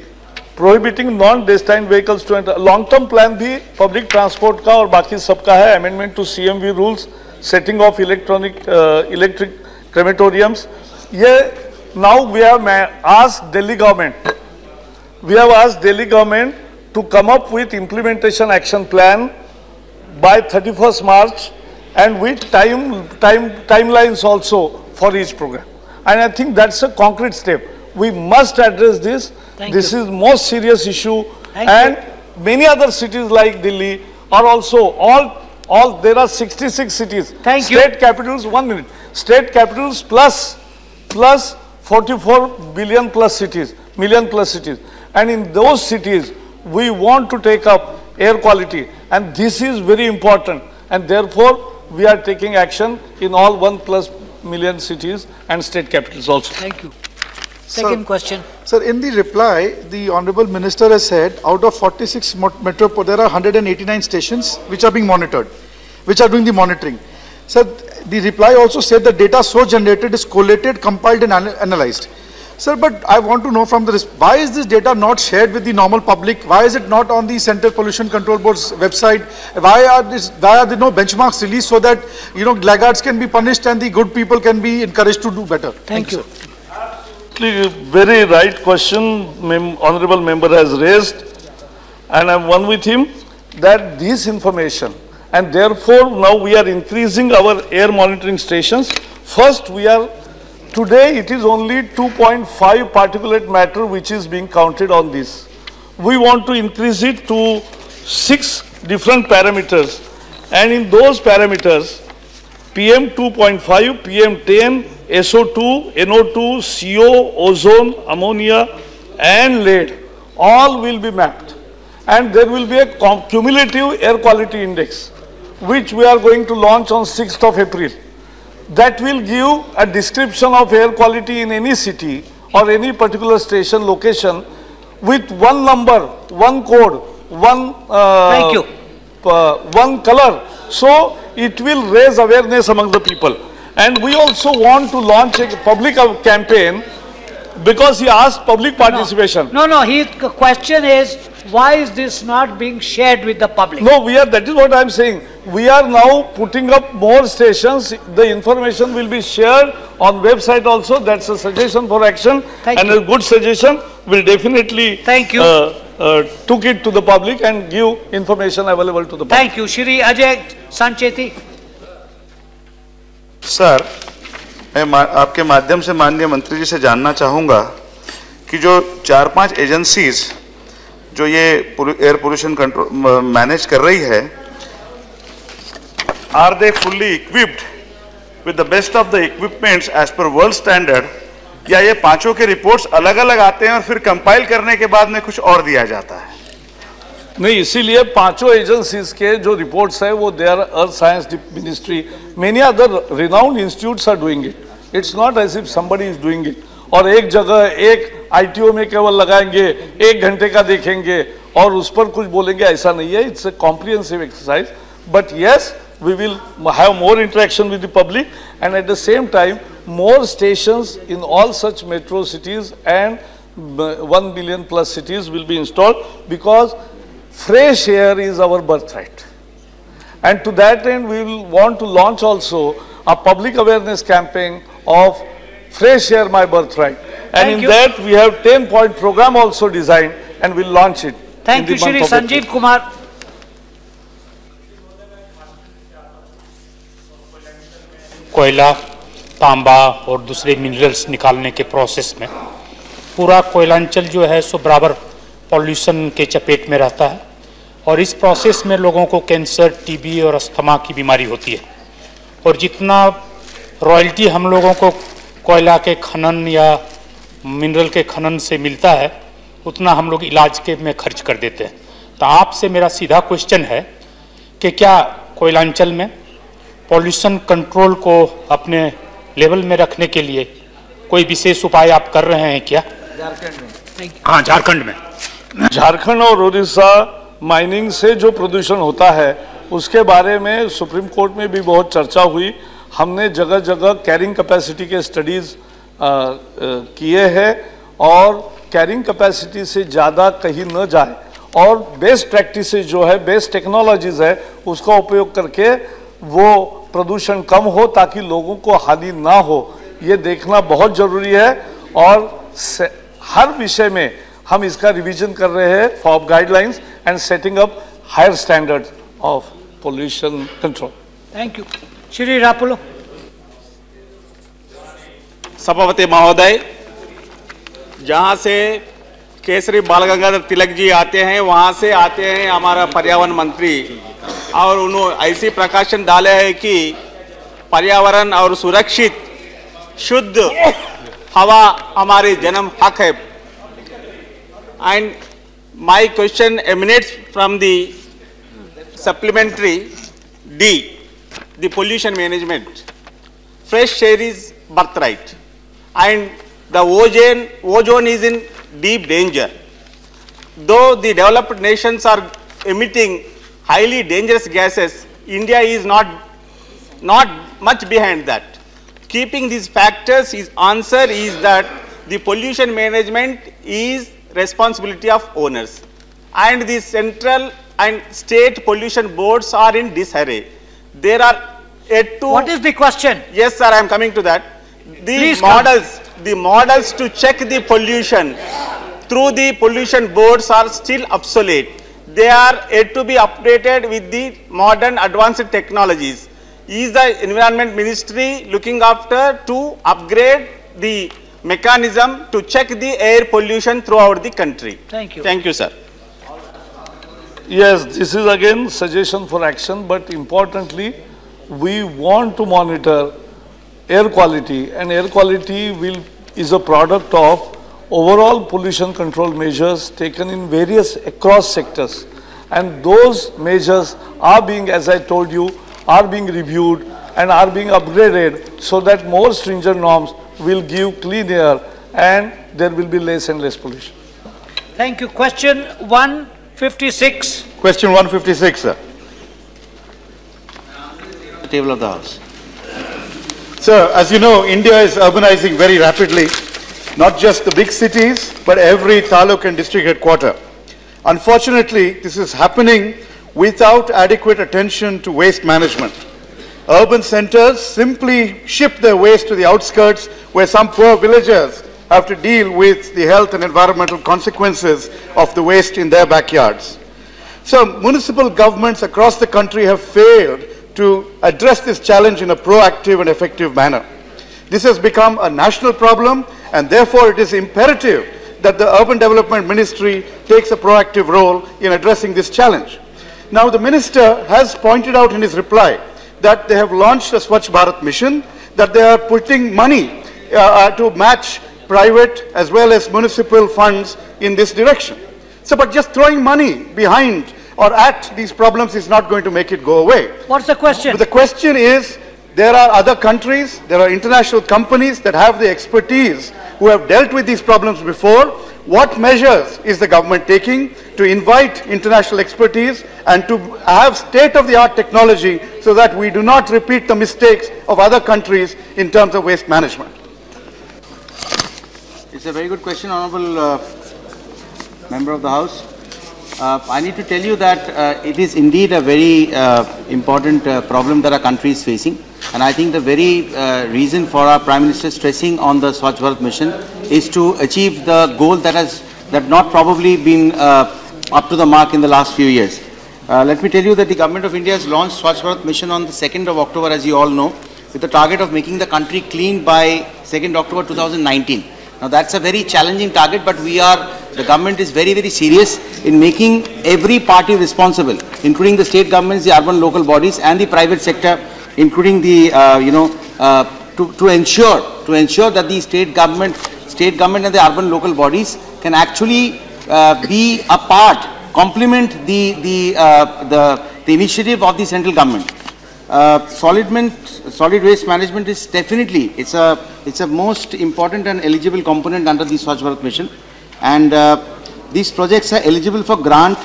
Prohibiting non-destined vehicles to enter. Long-term plan भी public transport का और बाकी सबका है, amendment to CMV rules, setting of electric crematoriums. Now we have asked Delhi government, to come up with implementation action plan by 31st March and with timelines also for each program. And I think that's a concrete step. We must address this. This is most serious issue. Many other cities like Delhi are also there are 66 cities. State capitals, 1 minute. State capitals plus 44 billion plus cities, million plus cities. And in those cities, we want to take up air quality. And this is very important. And therefore, we are taking action in all 1+ million cities and state capitals also. Thank you. Second question. Sir, in the reply, the Honorable Minister has said out of 46 metropoles, there are 189 stations which are being monitored, which are doing the monitoring. Sir, the reply also said the data so generated is collated, compiled and analyzed. Sir, but I want to know from the, why is this data not shared with the normal public? Why is it not on the Central Pollution Control Board's website? Why are there no benchmarks released so that, you know, laggards can be punished and the good people can be encouraged to do better? Thank you. Very right question honorable member has raised, and I'm one with him that this information, and therefore now we are increasing our air monitoring stations. First, today it is only 2.5 particulate matter which is being counted on this. We want to increase it to 6 different parameters, and in those parameters, PM 2.5, PM 10, SO2, NO2, CO, ozone, ammonia and lead, all will be mapped. And there will be a cumulative air quality index, which we are going to launch on 6th of April. That will give a description of air quality in any city or any particular station location with one number, one code, one one color. So it will raise awareness among the people. And we also want to launch a public campaign, because he asked public participation. His question is, why is this not being shared with the public? No, that is what I am saying. We are now putting up more stations. The information will be shared on website also. That's a suggestion for action. A good suggestion. Will definitely took it to the public and give information available to the public. Thank you. Shri Ajay Sancheti. Sir, मैं आपके माध्यम से माननीय मंत्री जी से जानना चाहूँगा कि जो 4-5 एजेंसीज जो ये एयर पोल्यूशन कंट्रोल मैनेज कर रही है, are they fully equipped with the best of the equipments as per world standard, या ये पांचों के रिपोर्ट्स अलग अलग आते हैं और फिर कंपाइल करने के बाद में कुछ और दिया जाता है? नहीं, इसीलिए पांचों एजेंसीज के जो रिपोर्ट्स है वो they are earth science ministry, many other renowned institutes are doing it. It's not as if somebody is doing it. और एक जगह एक आईटीओ में केवल लगाएंगे, 1 घंटे का देखेंगे और उस पर कुछ बोलेंगे, ऐसा नहीं है. It's a comprehensive exercise. But yes, we will have more interaction with the public, and at the same time more stations in all such metro cities and 1 billion plus cities will be installed, because fresh air is our birthright. And to that end we will want to launch also a public awareness campaign of fresh air my birthright, and in that we have 10-point program also designed and we'll launch it. Thank you, Shri Sanjeev Kumar. कोयला तांबा और दूसरे minerals निकालने के process में पूरा कोयलांचल जो है सो बराबर पॉल्यूशन के चपेट में रहता है और इस प्रोसेस में लोगों को कैंसर, टीबी और अस्थमा की बीमारी होती है। और जितना रॉयल्टी हम लोगों को कोयला के खनन या मिनरल के खनन से मिलता है उतना हम लोग इलाज के में खर्च कर देते हैं। तो आपसे मेरा सीधा क्वेश्चन है कि क्या कोयलांचल में पॉल्यूशन कंट्रोल को अपने लेवल में रखने के लिए कोई विशेष उपाय आप कर रहे हैं क्या? झारखंड में। हाँ, झारखंड में। झारखंड और उड़ीसा माइनिंग से जो प्रदूषण होता है उसके बारे में सुप्रीम कोर्ट में भी बहुत चर्चा हुई। हमने जगह जगह कैरिंग कैपेसिटी के स्टडीज किए हैं और कैरिंग कैपेसिटी से ज़्यादा कहीं न जाए और बेस्ट प्रैक्टिसेस जो है, बेस्ट टेक्नोलॉजीज है, उसका उपयोग करके वो प्रदूषण कम हो ताकि लोगों को हानि ना हो, ये देखना बहुत ज़रूरी है। और हर विषय में हम इसका रिवीजन कर रहे हैं for guidelines and setting up higher standards of pollution control. Thank you. Shri Rapulo. सभापति महोदय, जहाँ से केसरी बाल गंगाधर तिलक जी आते हैं वहाँ से आते हैं हमारा पर्यावरण मंत्री और उन्होंने ऐसी प्रकाशन डाले हैं कि पर्यावरण और सुरक्षित शुद्ध हवा हमारे जन्म हक है। And my question emanates from the supplementary D, the pollution management. Fresh air is birthright and the ozone is in deep danger. Though the developed nations are emitting highly dangerous gases, India is not much behind that. Keeping these factors, his answer is that the pollution management is responsibility of owners and the central and state pollution boards are in disarray. There are What is the question? Yes sir, I am coming to that. The models to check the pollution through the pollution boards are still obsolete. They are yet to be updated with the modern advanced technologies. Is the Environment Ministry looking after to upgrade the mechanism to check the air pollution throughout the country? Thank you. Thank you, sir. Yes, this is again suggestion for action, but importantly, we want to monitor air quality, and air quality is a product of overall pollution control measures taken in across sectors, and those measures are being, as I told you, are being reviewed and are being upgraded so that more stringent norms will give clean air and there will be less and less pollution. Thank you. Question 156. Question 156, sir. Table of the House. Sir, as you know, India is urbanizing very rapidly, not just the big cities, but every taluk and district headquarter. Unfortunately, this is happening without adequate attention to waste management. Urban centers simply ship their waste to the outskirts where some poor villagers have to deal with the health and environmental consequences of the waste in their backyards. So, municipal governments across the country have failed to address this challenge in a proactive and effective manner. This has become a national problem, and therefore it is imperative that the Urban Development Ministry takes a proactive role in addressing this challenge. Now, the Minister has pointed out in his reply that they have launched a Swachh Bharat mission, that they are putting money to match private as well as municipal funds in this direction. So, but just throwing money behind or at these problems is not going to make it go away. What's the question? But the question is, there are other countries, there are international companies that have the expertise who have dealt with these problems before. What measures is the government taking to invite international expertise and to have state-of-the-art technology so that we do not repeat the mistakes of other countries in terms of waste management? It's a very good question, Honorable Member of the House. I need to tell you that it is indeed a very important problem that our country is facing, and I think the very reason for our Prime Minister stressing on the Swachh Bharat mission is to achieve the goal that has not probably been up to the mark in the last few years. Let me tell you that the Government of India has launched Swachh Bharat mission on the 2nd of October, as you all know. with the target of making the country clean by 2nd October 2019. Now that's a very challenging target, but the government is very, very serious in making every party responsible, including the state governments, the urban local bodies and the private sector, including the, to ensure that the state government and the urban local bodies can actually be a part, complement the initiative of the central government. Solid waste management is definitely, it's a most important and eligible component under the Swachh Bharat mission, and these projects are eligible for grant,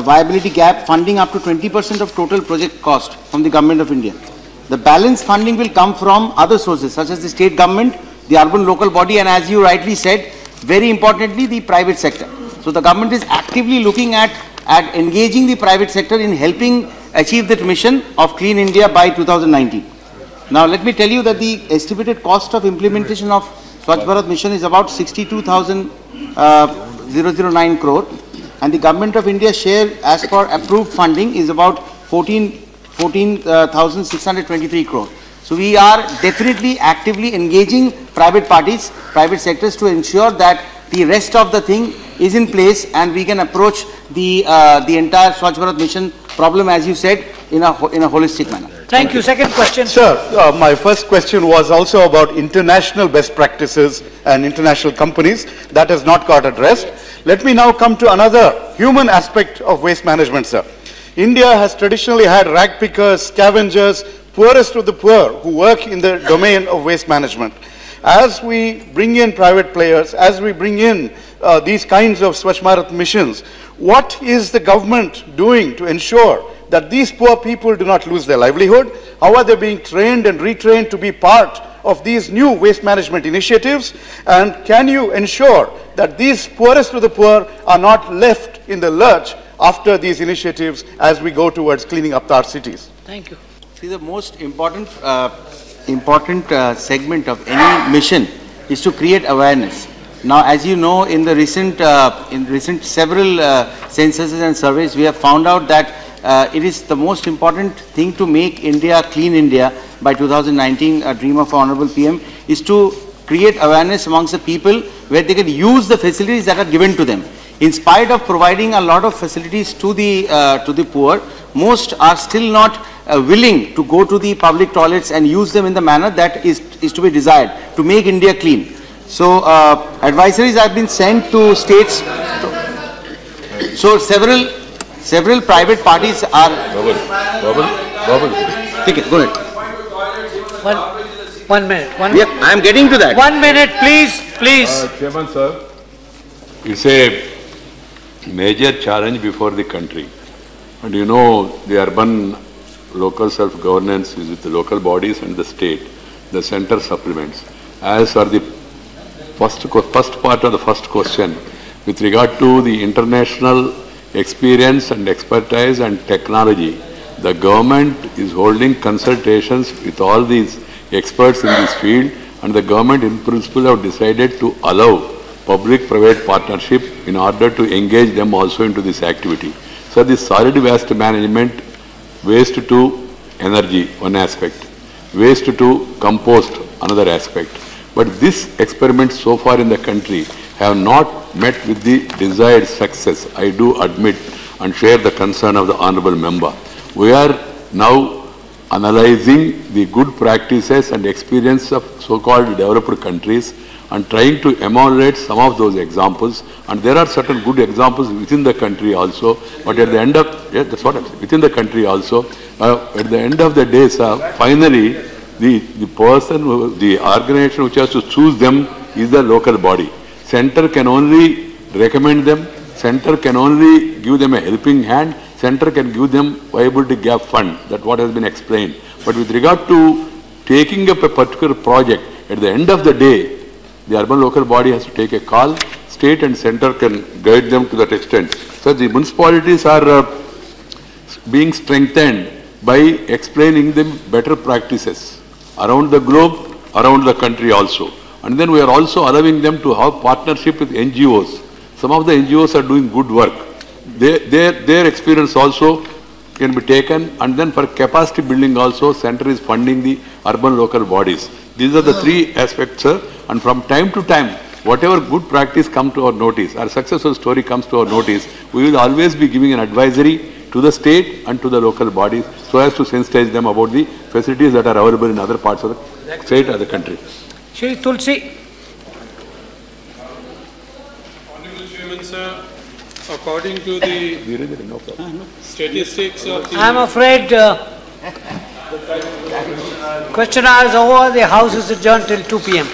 viability gap funding up to 20% of total project cost from the Government of India. The balance funding will come from other sources such as the state government, the urban local body, and as you rightly said, very importantly, the private sector. So the government is actively looking at engaging the private sector in helping achieve that mission of Clean India by 2019. Now let me tell you that the estimated cost of implementation of Swachh Bharat mission is about 62,009 crore, and the Government of India share as per approved funding is about 14,623 crore. So we are definitely actively engaging private parties, private sectors to ensure that the rest of the thing is in place and we can approach the entire Swachh Bharat mission problem, as you said, in a holistic manner. Thank you. Second question. Sir, my first question was also about international best practices and international companies. That has not got addressed. Let me now come to another human aspect of waste management, sir. India has traditionally had rag pickers, scavengers, poorest of the poor who work in the domain of waste management. As we bring in private players, as we bring in these kinds of Swachh Bharat missions, what is the government doing to ensure that these poor people do not lose their livelihood? How are they being trained and retrained to be part of these new waste management initiatives? And can you ensure that these poorest of the poor are not left in the lurch after these initiatives as we go towards cleaning up our cities? Thank you. See, the most important segment of any mission is to create awareness. Now, as you know, in the recent several censuses and surveys, we have found out that it is the most important thing to make India clean India by 2019, a dream of Honorable PM, is to create awareness amongst the people where they can use the facilities that are given to them. In spite of providing a lot of facilities to the poor, most are still not willing to go to the public toilets and use them in the manner that is to be desired to make India clean. So advisories have been sent to states. So several private parties are. Okay, go ahead. One minute. I am getting to that. 1 minute, please. Chairman, sir. It's a major challenge before the country. And you know, the urban local self-governance is with the local bodies and the state. The center supplements. As for the first part of the first question, with regard to the international experience and expertise and technology, the government is holding consultations with all these experts in this field, and the government in principle have decided to allow public-private partnership in order to engage them also into this activity. So this solid waste management, waste to energy, one aspect, waste to compost, another aspect. But this experiment so far in the country have not met with the desired success. I do admit and share the concern of the Honorable Member. We are now analyzing the good practices and experience of so-called developed countries and trying to emulate some of those examples. And there are certain good examples within the country also. But at the end of, that's what I'm saying, within the country also, at the end of the day, sir, finally, the person, the organization which has to choose them is the local body. Center can only recommend them, center can only give them a helping hand, center can give them viability gap fund. That's what has been explained. But with regard to taking up a particular project, at the end of the day, the urban local body has to take a call, state and center can guide them to that extent. So the municipalities are being strengthened by explaining them better practices around the globe, around the country also. And then we are also allowing them to have partnership with NGOs. Some of the NGOs are doing good work. Their experience also can be taken, and then for capacity building also, center is funding the urban local bodies. These are the three aspects, sir, and from time to time, whatever good practice comes to our notice, our successful story comes to our notice, we will always be giving an advisory to the state and to the local bodies so as to sensitize them about the facilities that are available in other parts of the state or the country. Shri Tulsi. Honorable Chairman, sir, according to the statistics of the... I'm afraid question hour is over. The House is adjourned till 2 p.m.